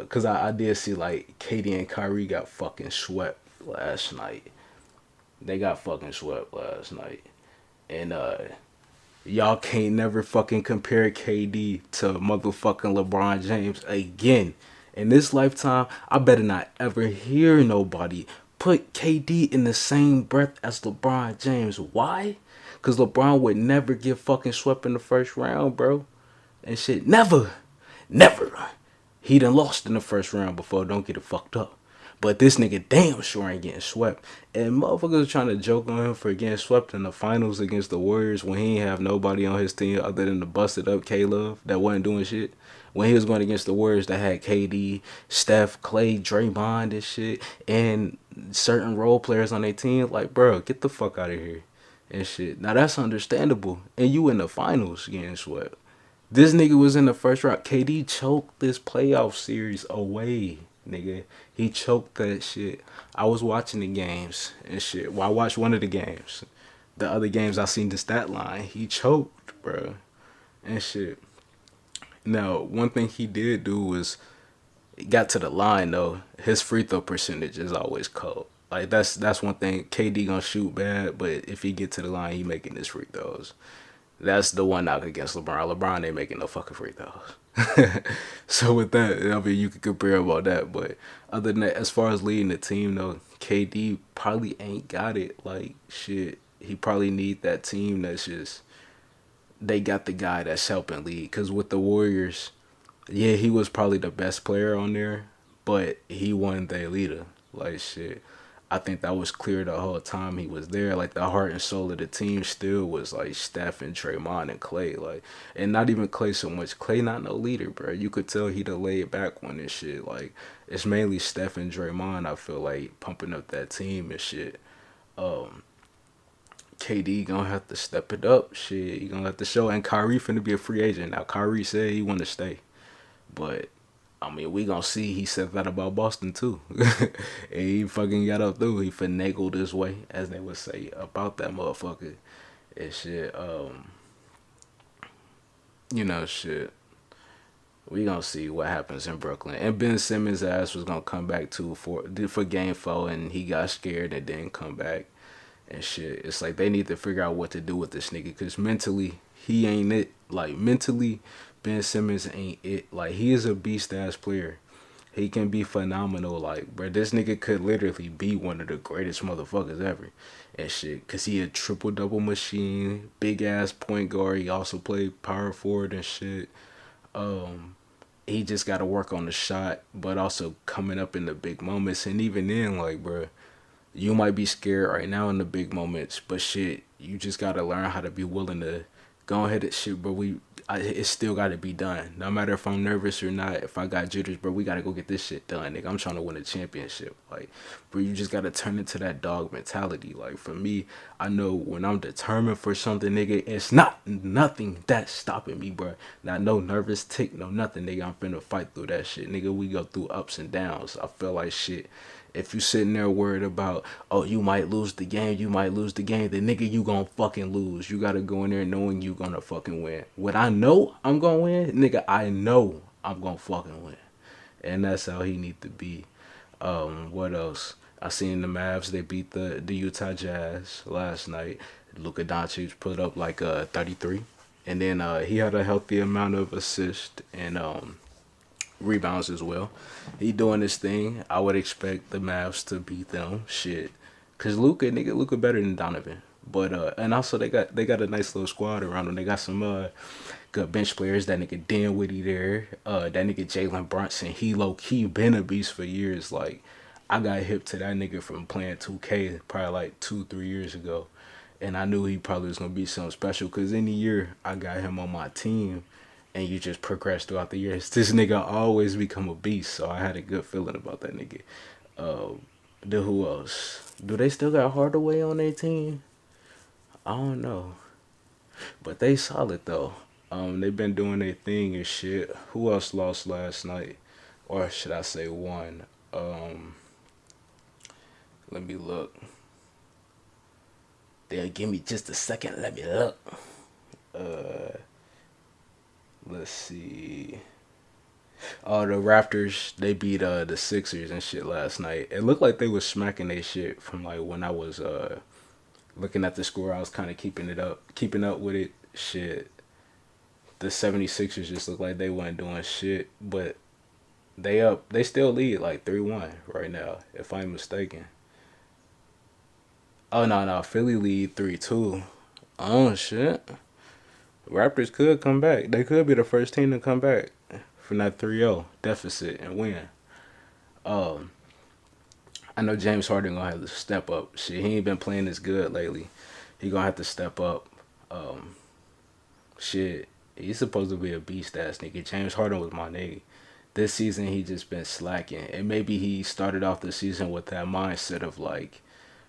Cause I did see like Katie and Kyrie got fucking swept last night. They got fucking swept last night. And y'all can't never fucking compare KD to motherfucking LeBron James again. In this lifetime, I better not ever hear nobody put KD in the same breath as LeBron James. Why? Because LeBron would never get fucking swept in the first round, bro. And shit, never. Never. He done lost in the first round before, don't get it fucked up. But this nigga damn sure ain't getting swept. And motherfuckers trying to joke on him for getting swept in the finals against the Warriors when he ain't have nobody on his team other than the busted up K-Love that wasn't doing shit. When he was going against the Warriors that had KD, Steph, Clay, Draymond and shit, and certain role players on their team, like, bro, get the fuck out of here and shit. Now that's understandable. And you in the finals getting swept. This nigga was in the first round. KD choked this playoff series away, nigga. He choked that shit. I was watching the games and shit. Well, I watched one of the games. The other games I seen the stat line. He choked, bro. And shit. Now, one thing he did do was he got to the line though. His free throw percentage is always cold. Like that's one thing. KD gonna shoot bad, but if he get to the line, he making his free throws. That's the one knock against LeBron. LeBron ain't making no fucking free throws. So with that, I mean, you could compare about that. But other than that, as far as leading the team though, KD probably ain't got it. Like shit, he probably need that team that's just they got the guy that's helping lead. Cause with the Warriors, yeah, he was probably the best player on there, but he wasn't their leader. Like shit. I think that was clear the whole time he was there. Like the heart and soul of the team still was like Steph and Draymond and Clay. Like, and not even Clay so much. Clay not no leader, bro. You could tell he the laid back one and shit. Like it's mainly Steph and Draymond. I feel like pumping up that team and shit. Um, KD gonna have to step it up. Shit, he gonna have to show. And Kyrie finna be a free agent now. Kyrie said he want to stay. But I mean, we gonna see. He said that about Boston too, and he fucking got up through. He finagled his way, as they would say about that motherfucker. And shit. Shit. We gonna see what happens in Brooklyn. And Ben Simmons' ass was gonna come back too for Game 4, and he got scared and didn't come back. And shit, it's like they need to figure out what to do with this nigga, because mentally he ain't it. Like mentally, Ben Simmons ain't it. Like he is a beast ass player. He can be phenomenal. Like, bro, this nigga could literally be one of the greatest motherfuckers ever. And shit, cause he a triple double machine, big ass point guard. He also played power forward and shit. Um, he just got to work on the shot, but also coming up in the big moments. And even then, like, bro, you might be scared right now in the big moments, but shit, you just gotta learn how to be willing to go ahead and shit, bro. It's still gotta be done. No matter if I'm nervous or not, if I got jitters, bro, we gotta go get this shit done, nigga. I'm trying to win a championship. Like, bro, you just gotta turn into that dog mentality. Like, for me, I know when I'm determined for something, nigga, it's not nothing that's stopping me, bro. Not no nervous tick, no nothing, nigga. I'm finna fight through that shit, nigga. We go through ups and downs. I feel like shit. If you sitting there worried about, oh, you might lose the game, then nigga, you gonna fucking lose. You gotta go in there knowing you gonna fucking win. What I know I'm gonna win, nigga, I know I'm gonna fucking win. And that's how he need to be. What else? I seen the Mavs, they beat the Utah Jazz last night. Luka Doncic put up like 33. And then he had a healthy amount of assists and rebounds as well. He doing his thing. I would expect the Mavs to beat them. Shit, cause Luka better than Donovan. But and also they got a nice little squad around them. They got some good bench players. That nigga Dinwiddie there. That nigga Jalen Brunson. He low key been a beast for years. Like I got hip to that nigga from playing 2K probably like 2-3 years ago, and I knew he probably was gonna be something special. Cause any year I got him on my team, and you just progress throughout the years. This nigga always become a beast, so I had a good feeling about that nigga. Then who else? Do they still got Hardaway on their team? I don't know, but they solid though. They been doing their thing and shit. Who else lost last night, or should I say won? Let me look. They'll give me just a second. Let me look. Let's see. Oh, the Raptors, they beat the Sixers and shit last night. It looked like they was smacking their shit from like when I was looking at the score. I was kind of keeping up with it. Shit. The 76ers just looked like they weren't doing shit, but they still lead like 3-1 right now, if I'm mistaken. Oh no, Philly lead 3-2. Oh shit. Raptors could come back. They could be the first team to come back from that 3-0 deficit and win. I know James Harden gonna have to step up. Shit, he ain't been playing as good lately. He gonna have to step up. Shit, he's supposed to be a beast ass nigga. James Harden was my nigga. This season he just been slacking, and maybe he started off the season with that mindset of like,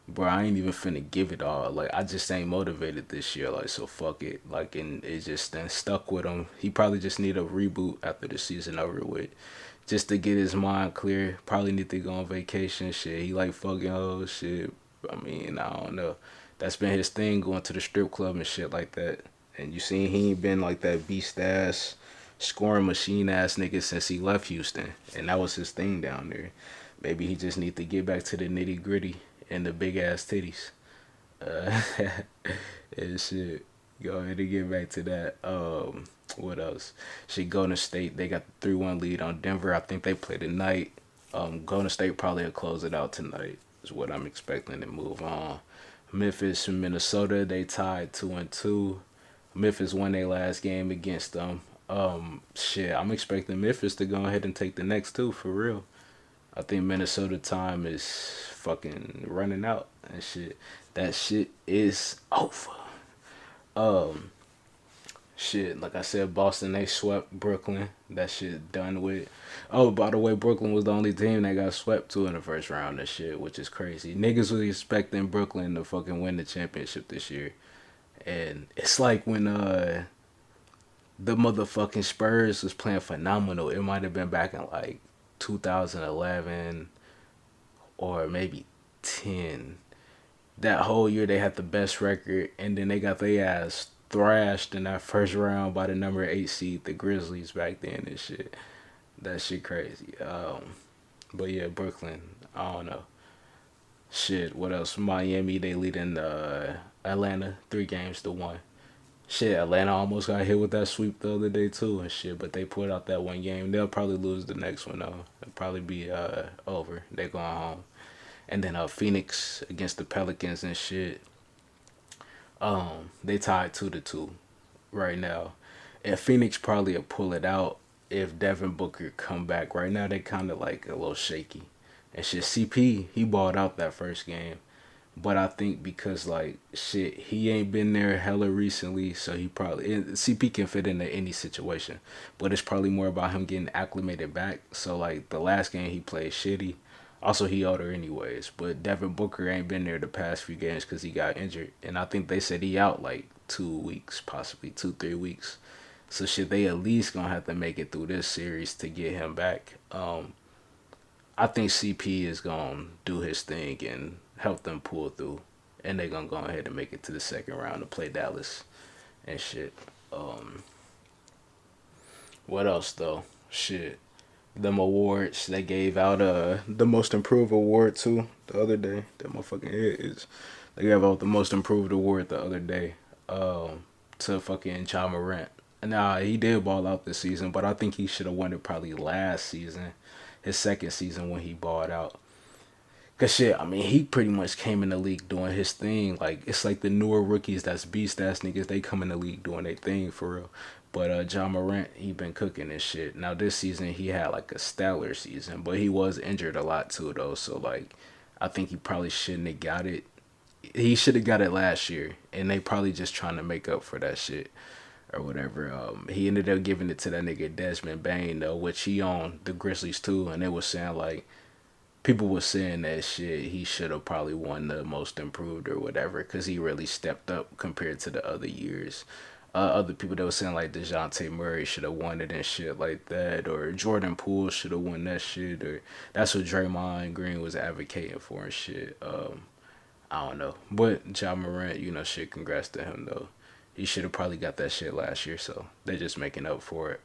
bro, I ain't even finna give it all. Like, I just ain't motivated this year. Like, so fuck it. Like, and it just then stuck with him. He probably just need a reboot after the season over with, just to get his mind clear. Probably need to go on vacation. Shit, he like fucking hoes. Shit. I mean, I don't know. That's been his thing, going to the strip club and shit like that. And you seen he ain't been like that beast ass scoring machine ass nigga since he left Houston, and that was his thing down there. Maybe he just need to get back to the nitty gritty and the big ass titties. Uh, and shit. Go ahead and get back to that. What else? Shit, Golden State, they got the 3-1 lead on Denver. I think they play tonight. Golden State probably will close it out tonight, is what I'm expecting to move on. Memphis and Minnesota, they tied 2-2. Memphis won their last game against them. Shit, I'm expecting Memphis to go ahead and take the next two for real. I think Minnesota time is fucking running out and shit. That shit is over. Um, Shit, like I said, Boston, they swept Brooklyn. That shit done with. Oh, by the way, Brooklyn was the only team that got swept to in the first round and shit, which is crazy. Niggas was expecting Brooklyn to fucking win the championship this year. And it's like when the motherfucking Spurs was playing phenomenal. It might have been back in like 2011 or maybe 10. That whole year they had the best record, and then they got their ass thrashed in that first round by the number 8 seed, the Grizzlies back then and shit. That shit crazy. But yeah, Brooklyn, I don't know. Shit, what else? Miami, they leading Atlanta 3-1. Shit, Atlanta almost got hit with that sweep the other day too and shit, but they put out that one game. They'll probably lose the next one though. It'll probably be over. They going home. And then Phoenix against the Pelicans and shit. They tied 2-2 right now. And Phoenix probably will pull it out if Devin Booker come back. Right now they kind of like a little shaky. And shit, CP, he balled out that first game. But I think because like shit, he ain't been there hella recently, so he probably CP can fit into any situation. But it's probably more about him getting acclimated back. So like the last game he played shitty. Also, he older anyways, but Devin Booker ain't been there the past few games because he got injured. And I think they said he out like 2 weeks, possibly 2-3 weeks. So shit, they at least gonna have to make it through this series to get him back. I think CP is gonna do his thing and help them pull through. And they gonna go ahead and make it to the second round to play Dallas and shit. What else though? Shit. Them awards, they gave out the most improved award too the other day. That motherfucking head is. They gave out the most improved award the other day to fucking Ja Morant. Nah, he did ball out this season, but I think he should have won it probably last season, his second season when he balled out. Cause shit, I mean, he pretty much came in the league doing his thing. Like it's like the newer rookies that's beast ass niggas. They come in the league doing their thing for real. But Ja Morant, he been cooking this shit. Now this season he had like a stellar season, but he was injured a lot too though. So like, I think he probably shouldn't have got it. He should have got it last year, and they probably just trying to make up for that shit or whatever. He ended up giving it to that nigga Desmond Bain though, which he owned the Grizzlies too, and they was saying like. People were saying that shit, he should have probably won the most improved or whatever because he really stepped up compared to the other years. Other people that were saying like DeJounte Murray should have won it and shit like that, or Jordan Poole should have won that shit, or that's what Draymond Green was advocating for and shit. I don't know. But Ja Morant, you know, shit, congrats to him though. He should have probably got that shit last year, so they're just making up for it.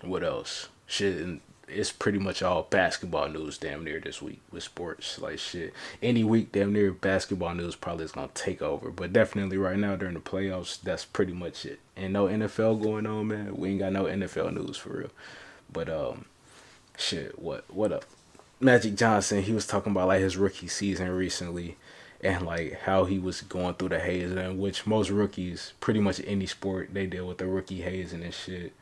What else? Shit, and it's pretty much all basketball news damn near this week with sports. Like shit, any week damn near basketball news probably is gonna take over. But definitely right now during the playoffs, that's pretty much it. And no NFL going on, man. We ain't got no NFL news for real. But shit, what up? Magic Johnson, he was talking about like his rookie season recently. And like how he was going through the hazing, in which most rookies, pretty much any sport, they deal with the rookie hazing and shit.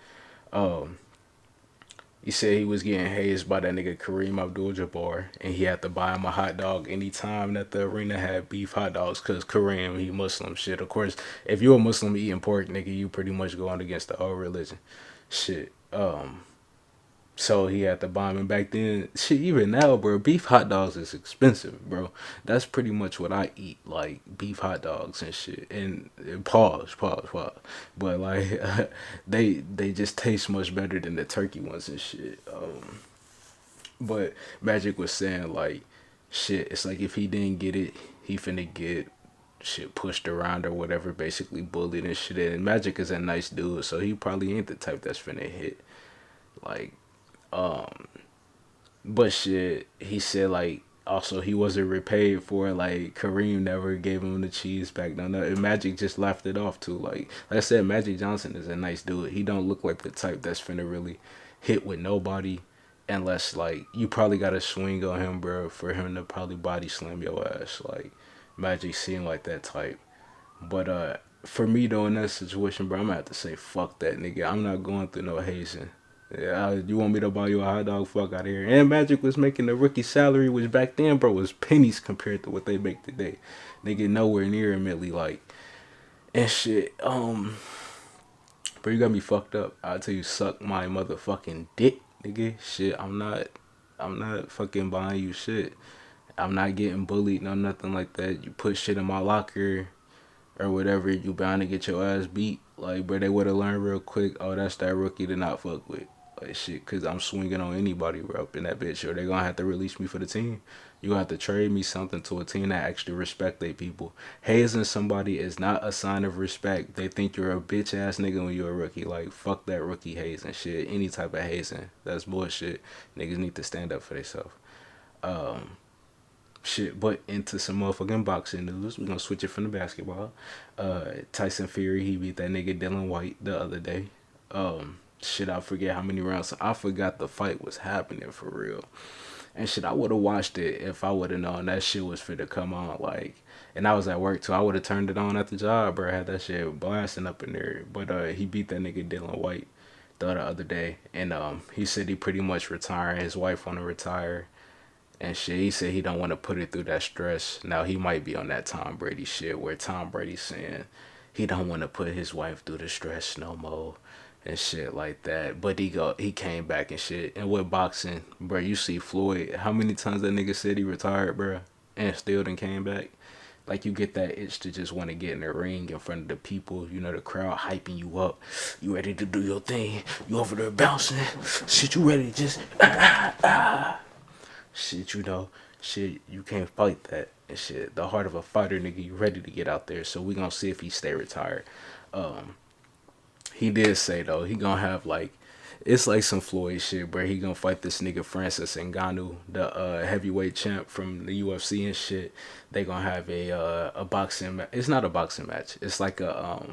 He said he was getting hazed by that nigga Kareem Abdul-Jabbar, and he had to buy him a hot dog anytime that the arena had beef hot dogs, because Kareem, he Muslim shit. Of course, if you a Muslim eating pork, nigga, you pretty much going against the whole religion. Shit. So he had to buy him. And back then, shit, even now, bro, beef hot dogs is expensive, bro. That's pretty much what I eat, like beef hot dogs and shit. And pause. But like, they just taste much better than the turkey ones and shit. But Magic was saying like, shit, it's like if he didn't get it, he finna get shit pushed around or whatever, basically bullied and shit. And Magic is a nice dude, so he probably ain't the type that's finna hit. Like, but shit, he said like also he wasn't repaid for it. Like Kareem never gave him the cheese back. No, no, and Magic just laughed it off too. Like I said, Magic Johnson is a nice dude. He don't look like the type that's finna really hit with nobody, unless like you probably got to swing on him, bro, for him to probably body slam your ass. Like Magic seemed like that type. But for me though, in that situation, bro, I'm gonna have to say fuck that nigga. I'm not going through no hazing. Yeah, you want me to buy you a hot dog? Fuck out of here. And Magic was making the rookie salary, which back then, bro, was pennies compared to what they make today. They get nowhere near Millie, like, and shit. But you got me fucked up. I'll tell you, suck my motherfucking dick, nigga. Shit, I'm not fucking buying you shit. I'm not getting bullied, no nothing like that. You put shit in my locker or whatever, you bound to get your ass beat. Like, bro, they would have learned real quick, oh, that's that rookie to not fuck with. Like, shit, because I'm swinging on anybody, bro, up in that bitch. Or they going to have to release me for the team. You going to have to trade me something to a team that actually respect they people. Hazing somebody is not a sign of respect. They think you're a bitch-ass nigga when you're a rookie. Like, fuck that rookie hazing shit. Any type of hazing. That's bullshit. Niggas need to stand up for themselves. Shit, but into some motherfucking boxing news. We're gonna switch it from the basketball. Tyson Fury, he beat that nigga Dylan White the other day. Shit, I forget how many rounds. I forgot the fight was happening for real. And shit, I would have watched it if I would have known that shit was fit to come on. Like, and I was at work too. I would have turned it on at the job, bro. I had that shit blasting up in there. But he beat that nigga Dylan White the other day. And he said he pretty much retiring. His wife want to retire. And shit, he said he don't want to put it through that stress. Now, he might be on that Tom Brady shit where Tom Brady's saying he don't want to put his wife through the stress no more and shit like that. But he came back and shit. And with boxing, bro, you see Floyd, how many times that nigga said he retired, bro, and still then came back? Like, you get that itch to just want to get in the ring in front of the people, you know, the crowd hyping you up. You ready to do your thing. You over there bouncing. Shit, you ready to just shit, you know, shit, you can't fight that and shit. The heart of a fighter, nigga, you ready to get out there. So we gonna see if he stay retired. He did say though, he gonna have like, it's like some Floyd shit, bro. He gonna fight this nigga Francis Ngannou, the heavyweight champ from the UFC and shit. They gonna have a boxing. It's not a boxing match. It's like a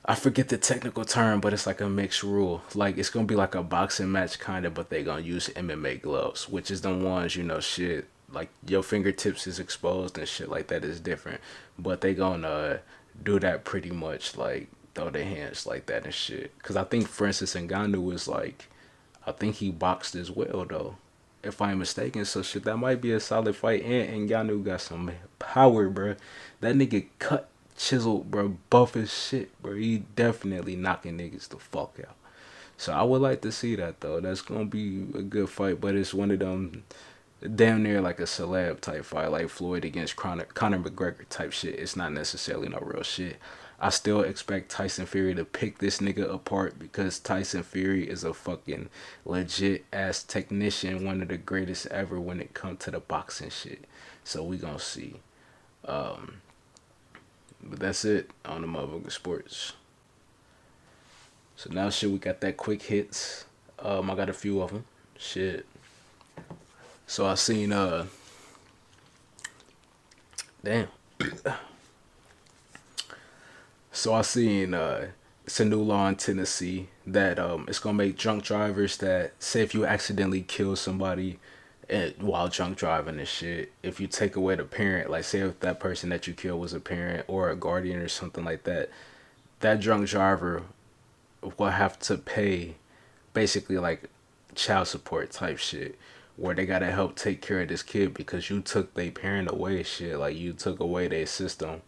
I forget the technical term, but it's like a mixed rule. Like, it's gonna be like a boxing match kind of, but they gonna use MMA gloves, which is the ones, you know, shit, like your fingertips is exposed and shit like that is different. But they gonna do that pretty much, like throw their hands like that and shit. Cause I think Francis Ngannou was like, I think he boxed as well though, if I'm mistaken. So shit, that might be a solid fight. And Ngannou got some power, bro. That nigga cut chiseled, bro, buff as shit, bro. He definitely knocking niggas the fuck out. So I would like to see that though. That's gonna be a good fight, but it's one of them damn near like a celeb type fight, like Floyd against Conor McGregor type shit. It's not necessarily no real shit. I still expect Tyson Fury to pick this nigga apart because Tyson Fury is a fucking legit ass technician, one of the greatest ever when it comes to the boxing shit. So we gonna see. But that's it on the motherfucking sports. So now shit, we got that quick hits. I got a few of them. Shit. So I seen damn. So I seen it's a new law in Tennessee that it's gonna make drunk drivers that say if you accidentally kill somebody while drunk driving and shit, if you take away the parent, like say if that person that you killed was a parent or a guardian or something like that, that drunk driver will have to pay basically like child support type shit, where they gotta help take care of this kid because you took their parent away, shit, like you took away their system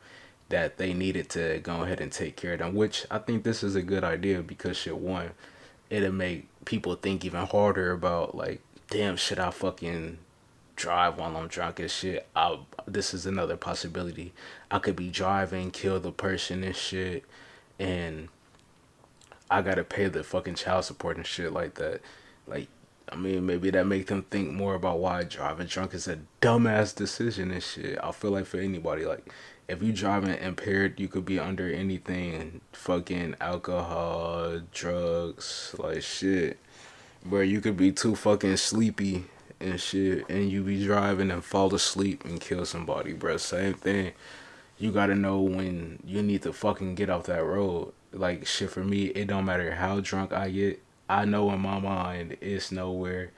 that they needed to go ahead and take care of them, which I think this is a good idea because shit, one, it'll make people think even harder about like, damn, should I fucking drive while I'm drunk and shit? This is another possibility. I could be driving, kill the person and shit, and I gotta pay the fucking child support and shit like that. Like, I mean, maybe that make them think more about why driving drunk is a dumbass decision and shit. I feel like for anybody, like, if you driving impaired, you could be under anything, fucking alcohol, drugs, like shit. Where you could be too fucking sleepy and shit, and you be driving and fall asleep and kill somebody, bro. Same thing. You gotta know when you need to fucking get off that road. Like shit for me, it don't matter how drunk I get. I know in my mind it's nowhere.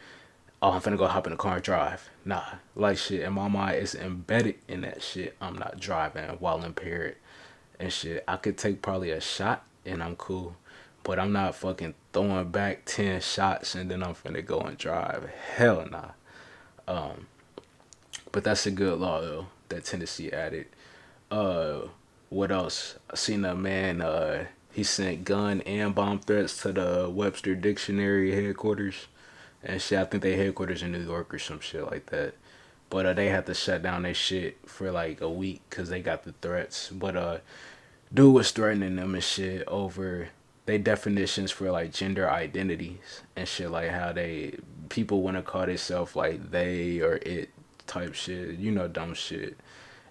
Oh, I'm finna go hop in the car and drive. Nah, like shit in my mind it's embedded in that shit. I'm not driving while impaired and shit. I could take probably a shot and I'm cool, but I'm not fucking throwing back 10 shots and then I'm finna go and drive. Hell nah. But that's a good law though that Tennessee added. Uh, what else? I seen a man. He sent gun and bomb threats to the Webster Dictionary headquarters, and shit. I think they headquarters in New York or some shit like that. But they had to shut down their shit for like a week because they got the threats. But dude was threatening them and shit over they definitions for like gender identities and shit, like how they people want to call themselves like they or it type shit. You know, dumb shit.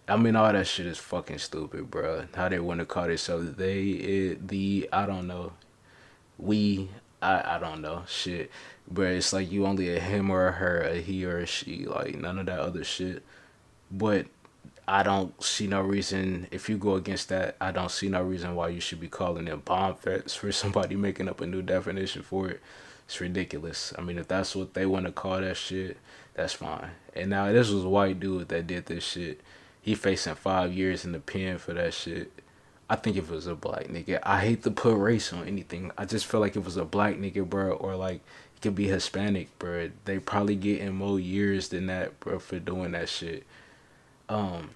I mean, all that shit is fucking stupid, bro. How they want to call themselves they, it, the, I don't know, we, I don't know, shit. But it's like you only a him or a her, a he or a she, like none of that other shit. But I don't see no reason, if you go against that, I don't see no reason why you should be calling it bomb threats for somebody making up a new definition for it. It's ridiculous. I mean, if that's what they want to call that shit, that's fine. And now this was a white dude that did this shit. He facing 5 years in the pen for that shit. I think if it was a black nigga, I hate to put race on anything. I just feel like if it was a black nigga, bro, or like it could be Hispanic, bro, they probably getting more years than that, bro, for doing that shit. Um,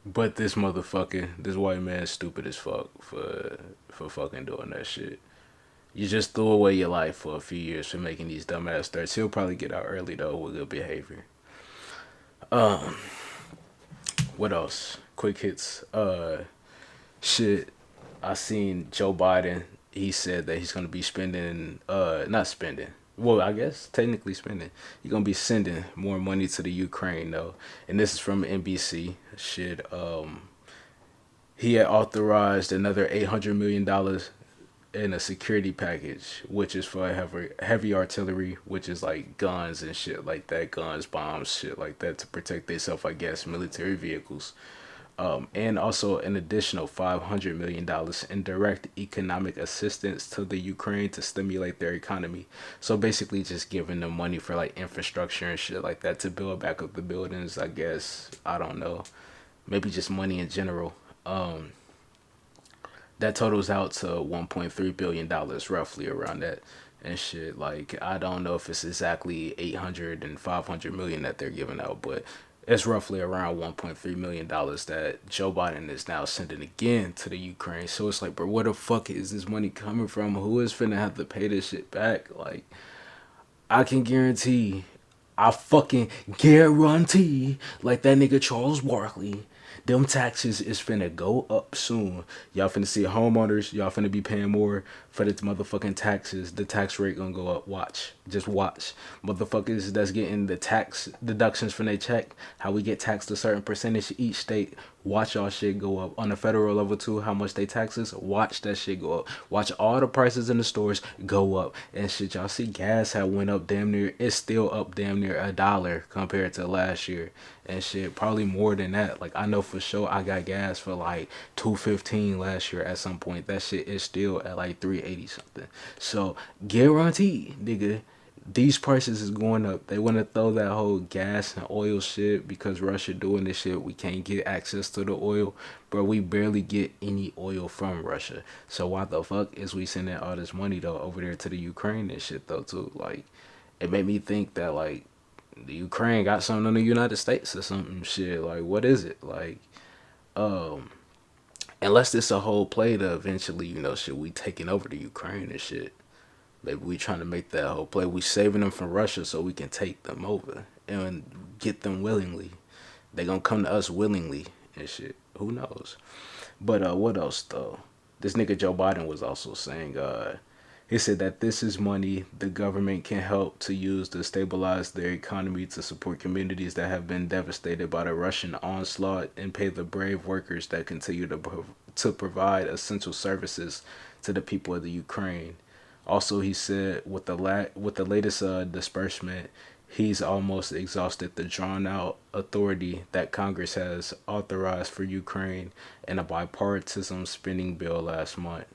but this motherfucker, this white man, is stupid as fuck for fucking doing that shit. You just threw away your life for a few years for making these dumbass threats. He'll probably get out early though with good behavior. Um, what else? Quick hits. Shit. I seen Joe Biden. He said that he's gonna be spending, not spending. Well, I guess technically spending. He's gonna be sending more money to the Ukraine though, and this is from NBC. Shit. He had authorized another $800 million in a security package, which is for heavy artillery, which is like guns and shit like that, guns, bombs, shit like that to protect themselves, I guess, military vehicles. And also an additional $500 million in direct economic assistance to the Ukraine to stimulate their economy. So basically, just giving them money for like infrastructure and shit like that to build back up the buildings. I guess I don't know, maybe just money in general. That totals out to $1.3 billion, roughly around that and shit. Like I don't know if it's exactly 800 and 500 million that they're giving out, but it's roughly around $1.3 million that Joe Biden is now sending again to the Ukraine. So it's like, bro, where the fuck is this money coming from? Who is finna have to pay this shit back? Like, I can guarantee, I fucking guarantee, like that nigga Charles Barkley, them taxes is finna go up soon. Y'all finna see homeowners, y'all finna be paying more for the motherfucking taxes. The tax rate gonna go up. Watch. Just watch. Motherfuckers that's getting the tax deductions from their check, how we get taxed a certain percentage each state. Watch y'all shit go up. On the federal level too, how much they taxes, watch that shit go up. Watch all the prices in the stores go up. And shit, y'all see gas had went up damn near, it's still up damn near $1 compared to last year. And shit, probably more than that. Like I know for sure I got gas for like $2.15 last year at some point. That shit is still at like $3.80 something. So guarantee, nigga, these prices is going up. They want to throw that whole gas and oil shit because Russia doing this shit. We can't get access to the oil, bro. We barely get any oil from Russia. So why the fuck is we sending all this money though over there to the Ukraine and shit though too? Like, it made me think that like the Ukraine got something on the United States or something shit. Like, what is it? Like, unless it's a whole play to eventually, you know, shit, we taking over the Ukraine and shit. Maybe we trying to make that whole play. We saving them from Russia so we can take them over and get them willingly. They gonna come to us willingly and shit. Who knows? But what else though? This nigga Joe Biden was also saying He said that this is money the government can help to use to stabilize their economy to support communities that have been devastated by the Russian onslaught and pay the brave workers that continue to provide essential services to the people of the Ukraine. Also, he said with the latest disbursement, he's almost exhausted the drawn out authority that Congress has authorized for Ukraine in a bipartisan spending bill last month.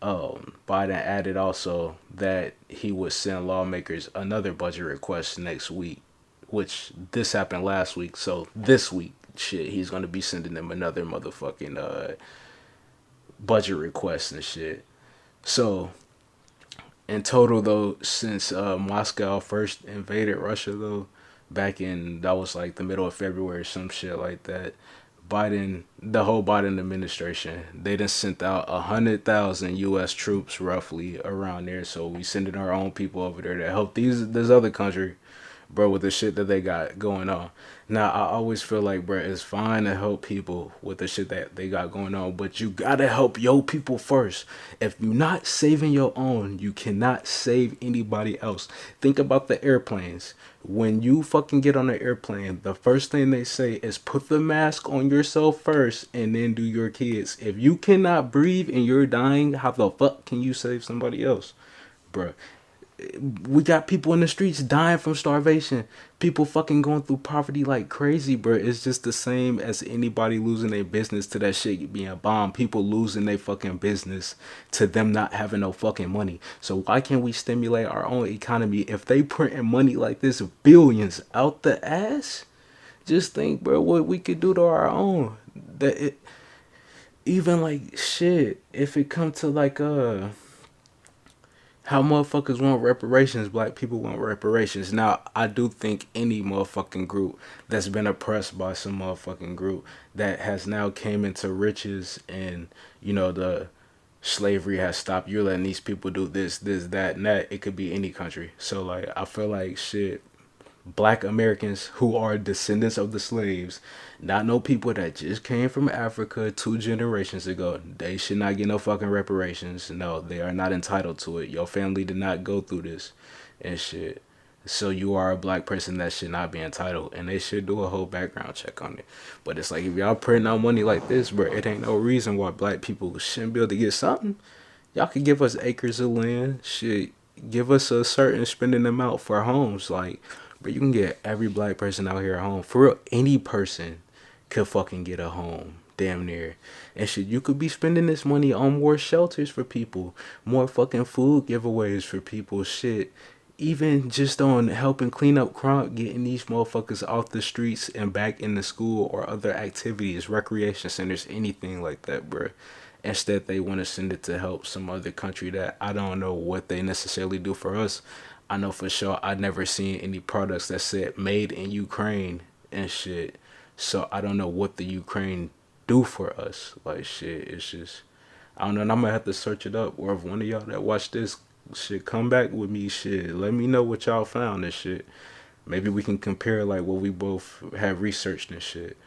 Biden added also that he would send lawmakers another budget request next week, which this happened last week. So this week, shit, he's gonna be sending them another motherfucking budget request and shit. So in total, though, since Moscow first invaded Russia, though, back in that was like the middle of February or some shit like that, the whole Biden administration, they done sent out 100,000 U.S. troops roughly around there. So we sending our own people over there to help this other country, bro, with the shit that they got going on. Now, I always feel like, bro, it's fine to help people with the shit that they got going on, but you gotta help your people first. If you're not saving your own, you cannot save anybody else. Think about the airplanes. When you fucking get on an airplane, the first thing they say is put the mask on yourself first and then do your kids. If you cannot breathe and you're dying, how the fuck can you save somebody else? Bruh, we got people in the streets dying from starvation. People fucking going through poverty like crazy, bro. It's just the same as anybody losing their business to that shit being bombed. People losing their fucking business to them not having no fucking money. So why can't we stimulate our own economy? If they printing money like this, billions out the ass, just think, bro, what we could do to our own. Even like shit, if it come to like how motherfuckers want reparations, black people want reparations. Now, I do think any motherfucking group that's been oppressed by some motherfucking group that has now came into riches and, you know, the slavery has stopped, you're letting these people do this, that, and that. It could be any country. So, like, I feel like shit, black Americans who are descendants of the slaves, not no people that just came from Africa 2 generations ago, they should not get no fucking reparations. No, they are not entitled to it. Your family did not go through this and shit. So you are a black person that should not be entitled, and they should do a whole background check on it. But it's like, if y'all printing out money like this, bro, it ain't no reason why black people shouldn't be able to get something. Y'all could give us acres of land, shit, give us a certain spending amount for homes, like, but you can get every black person out here a home. For real, any person could fucking get a home, damn near. And shit, you could be spending this money on more shelters for people, more fucking food giveaways for people, shit. Even just on helping clean up crime, getting these motherfuckers off the streets and back into school or other activities, recreation centers, anything like that, bro. Instead, they want to send it to help some other country that I don't know what they necessarily do for us. I know for sure I never seen any products that said made in Ukraine and shit. So I don't know what the Ukraine do for us. Like shit, it's just, I don't know. And I'm gonna have to search it up. Or if one of y'all that watch this shit come back with me, shit, let me know what y'all found and shit. Maybe we can compare like what we both have researched and shit.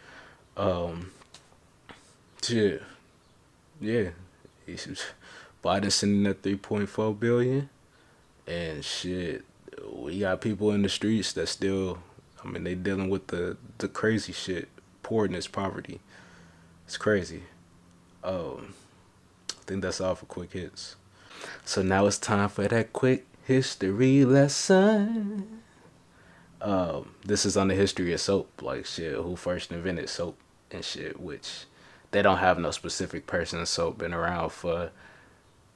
Shit, yeah. Biden sending that 3.4 billion. And shit, we got people in the streets that still, I mean, they dealing with the crazy shit, poorness, poverty. It's crazy. I think that's all for quick hits. So now it's time for that quick history lesson. This is on the history of soap, like shit, who first invented soap and shit, which they don't have no specific person. Soap been around for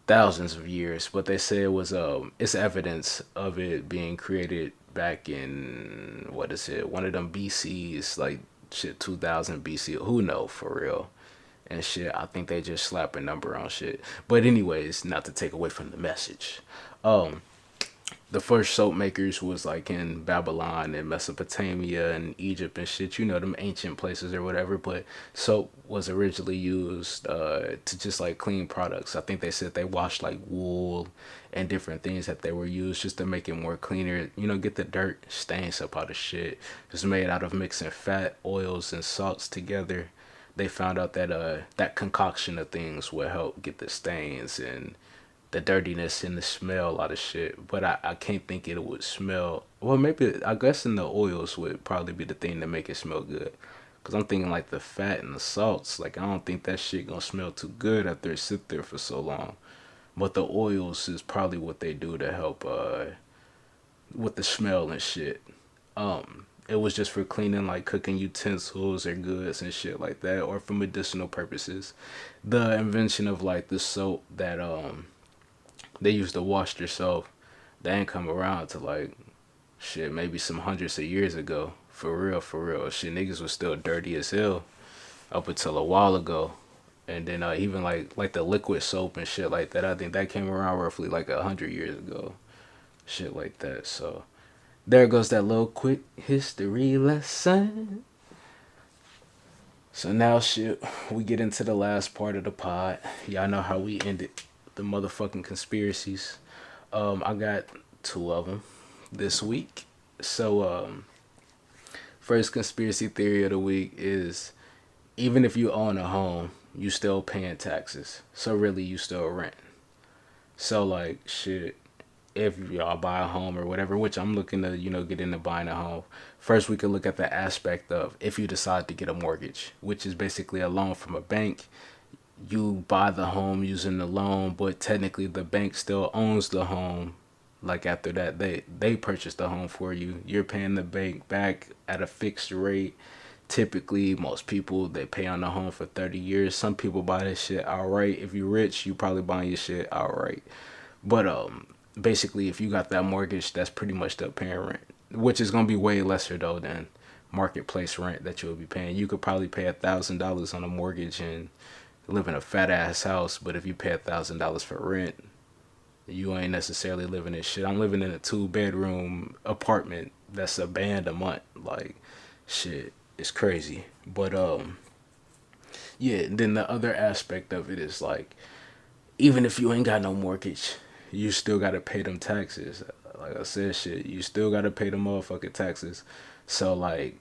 thousands of years, but they say it was it's evidence of it being created back in, what is it, one of them BCs, like shit 2000 BC, who know for real and shit. I think they just slap a number on shit. But anyways, not to take away from the message, the first soap makers was like in Babylon and Mesopotamia and Egypt and shit, you know, them ancient places or whatever. But soap was originally used to just like clean products. I think they said they washed like wool and different things that they were used just to make it more cleaner, you know, get the dirt stains up out of shit. It was made out of mixing fat, oils, and salts together. They found out that that concoction of things would help get the stains and the dirtiness and the smell, a lot of shit. But I can't think it would smell. Well, maybe I guess in the oils would probably be the thing to make it smell good. Cause I'm thinking like the fat and the salts. Like I don't think that shit gonna smell too good after it sit there for so long. But the oils is probably what they do to help with the smell and shit. It was just for cleaning like cooking utensils or goods and shit like that, or for medicinal purposes. The invention of like the soap that they used to wash themselves, they ain't come around to like shit maybe some hundreds of years ago. For real, for real. Shit, niggas was still dirty as hell up until a while ago. And then even like the liquid soap and shit like that, I think that came around roughly like 100 years ago. Shit like that. So there goes that little quick history lesson. So now shit, we get into the last part of the pod. Y'all know how we ended the motherfucking conspiracies. I got 2 of them this week. So first conspiracy theory of the week is even if you own a home, you still paying taxes. So really you still rent. So like shit, if y'all buy a home or whatever, which I'm looking to, get into buying a home. First we could look at the aspect of if you decide to get a mortgage, which is basically a loan from a bank. You buy the home using the loan, but technically the bank still owns the home. Like after that, they purchased the home for you. You're paying the bank back at a fixed rate. Typically, most people, they pay on the home for 30 years. Some people buy this shit outright. If you're rich, you probably buying your shit outright. But basically, if you got that mortgage, that's pretty much the paying rent, which is gonna be way lesser though than marketplace rent that you'll be paying. You could probably pay $1,000 on a mortgage and live in a fat ass house, but if you pay $1,000 for rent, you ain't necessarily living in shit. I'm living in a 2-bedroom apartment that's a band a month. Like, shit, it's crazy. But yeah. Then the other aspect of it is like, even if you ain't got no mortgage, you still gotta pay them taxes. Like I said, shit, you still gotta pay them motherfucking taxes. So like,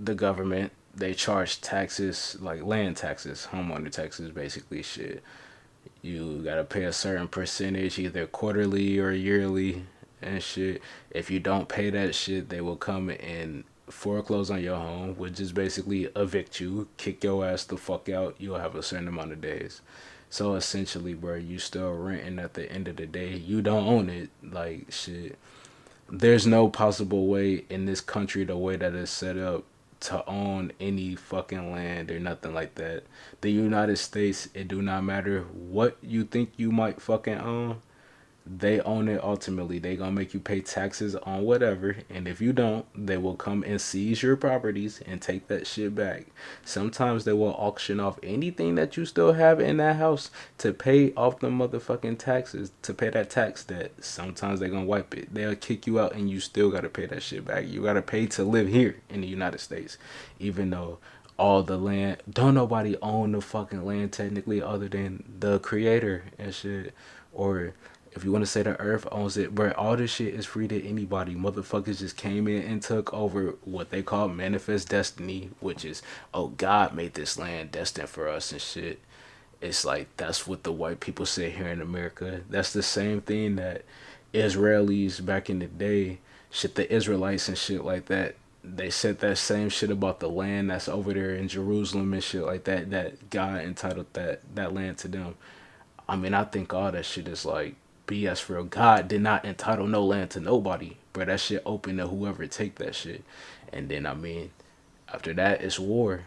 the government, they charge taxes, like land taxes, homeowner taxes, basically shit. You gotta pay a certain percentage, either quarterly or yearly and shit. If you don't pay that shit, they will come and foreclose on your home, which is basically evict you, kick your ass the fuck out. You'll have a certain amount of days. So essentially, bro, you still renting at the end of the day. You don't own it. Like, shit. There's no possible way in this country, the way that it's set up, to own any fucking land or nothing like that. The United States, it do not matter what you think you might fucking own. They own it ultimately. They gonna make you pay taxes on whatever, and if you don't, they will come and seize your properties and take that shit back. Sometimes they will auction off anything that you still have in that house to pay off the motherfucking taxes, to pay that tax debt. Sometimes they gonna wipe it. They'll kick you out and you still gotta pay that shit back. You gotta pay to live here in the United States, even though all the land, don't nobody own the fucking land technically other than the creator and shit. Or if you want to say the earth owns it, bro, all this shit is free to anybody. Motherfuckers just came in and took over what they call manifest destiny, which is, oh, God made this land destined for us and shit. It's like, that's what the white people say here in America. That's the same thing that Israelis back in the day, shit, the Israelites and shit like that, they said that same shit about the land that's over there in Jerusalem and shit like that, that God entitled that land to them. I mean, I think all that shit is like BS for real. God did not entitle no land to nobody, but that shit open to whoever take that shit. And then, I mean, after that, it's war.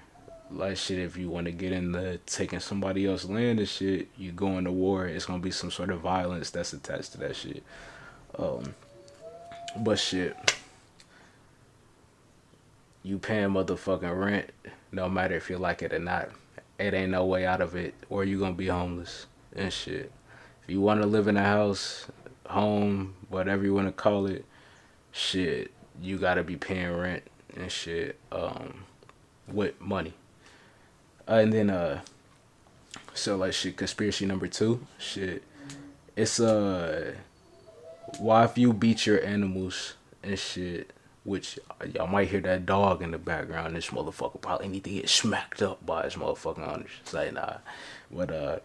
Like, shit, if you want to get into taking somebody else's land and shit, you go into war, it's going to be some sort of violence that's attached to that shit. But shit, you paying motherfucking rent, no matter if you like it or not. It ain't no way out of it, or you going to be homeless and shit. If you want to live in a house, home, whatever you want to call it, shit, you got to be paying rent and shit, with money. And then, so like shit, conspiracy number 2, shit, it's, why if you beat your animals and shit, which y'all might hear that dog in the background, this motherfucker probably need to get smacked up by his motherfucking owners. Say nah. But,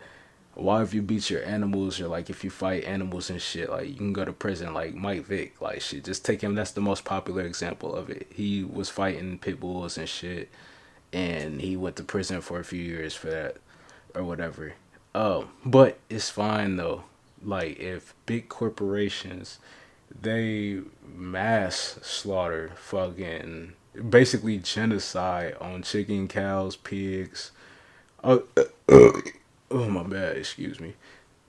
Why if you beat your animals or like if you fight animals and shit, like you can go to prison like Mike Vick, like shit. Just take him. That's the most popular example of it. He was fighting pit bulls and shit, and he went to prison for a few years for that or whatever. But it's fine though. Like if big corporations, they mass slaughter fucking basically genocide on chicken, cows, pigs. Oh, oh my bad, excuse me.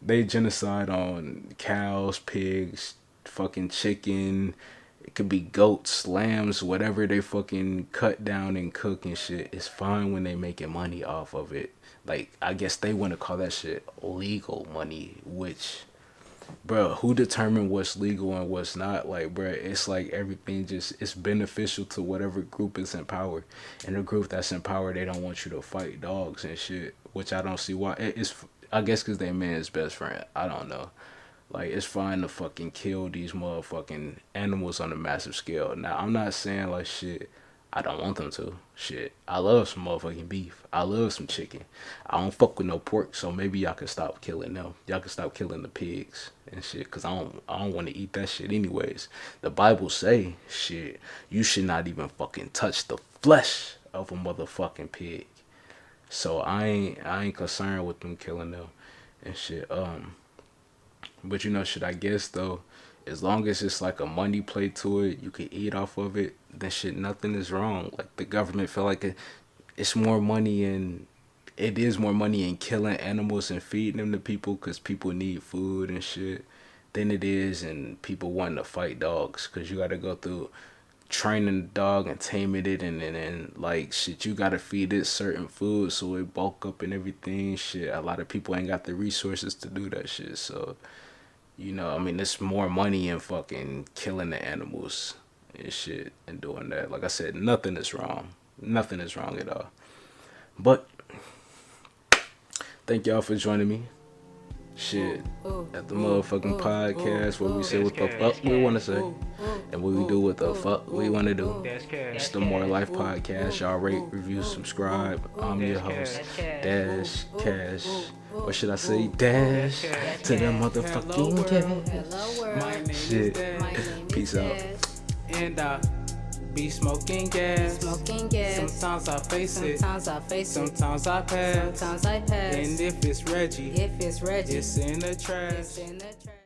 They genocide on cows, pigs, fucking chicken. It could be goats, lambs, whatever they fucking cut down and cook and shit. It's fine when they making money off of it. Like I guess they want to call that shit legal money, which, bro, who determine what's legal and what's not? Like, bro, it's like everything just it's beneficial to whatever group is in power, and the group that's in power, they don't want you to fight dogs and shit, which I don't see why. It's I guess because they man's best friend. I don't know. Like, it's fine to fucking kill these motherfucking animals on a massive scale. Now, I'm not saying like shit. I don't want them to. Shit. I love some motherfucking beef. I love some chicken. I don't fuck with no pork, so maybe y'all can stop killing them. Y'all can stop killing the pigs and shit, cause I don't want to eat that shit anyways. The Bible say, shit, you should not even fucking touch the flesh of a motherfucking pig. So I ain't concerned with them killing them and shit. But you know, shit, I guess though, as long as it's like a money play to it, you can eat off of it, then shit, nothing is wrong. Like the government feel like it's more money in, it is more money in killing animals and feeding them to people because people need food and shit than it is in people wanting to fight dogs, because you got to go through training the dog and taming it, and like shit, you got to feed it certain food so it bulk up and everything. Shit, a lot of people ain't got the resources to do that shit, so you know, I mean, it's more money in fucking killing the animals and shit and doing that. Like I said, nothing is wrong. Nothing is wrong at all. But thank y'all for joining me. Shit. At the motherfucking podcast where we say what the fuck we want to say. And we do what the fuck we want to do. It's the More Life Podcast. Y'all rate, review, subscribe. I'm your host, Dash Cash. Or should I say Dash to the motherfucking cash. Shit. Peace out. And I be smoking gas. Sometimes I face it. Sometimes I pass. And if it's Reggie, it's in the trash.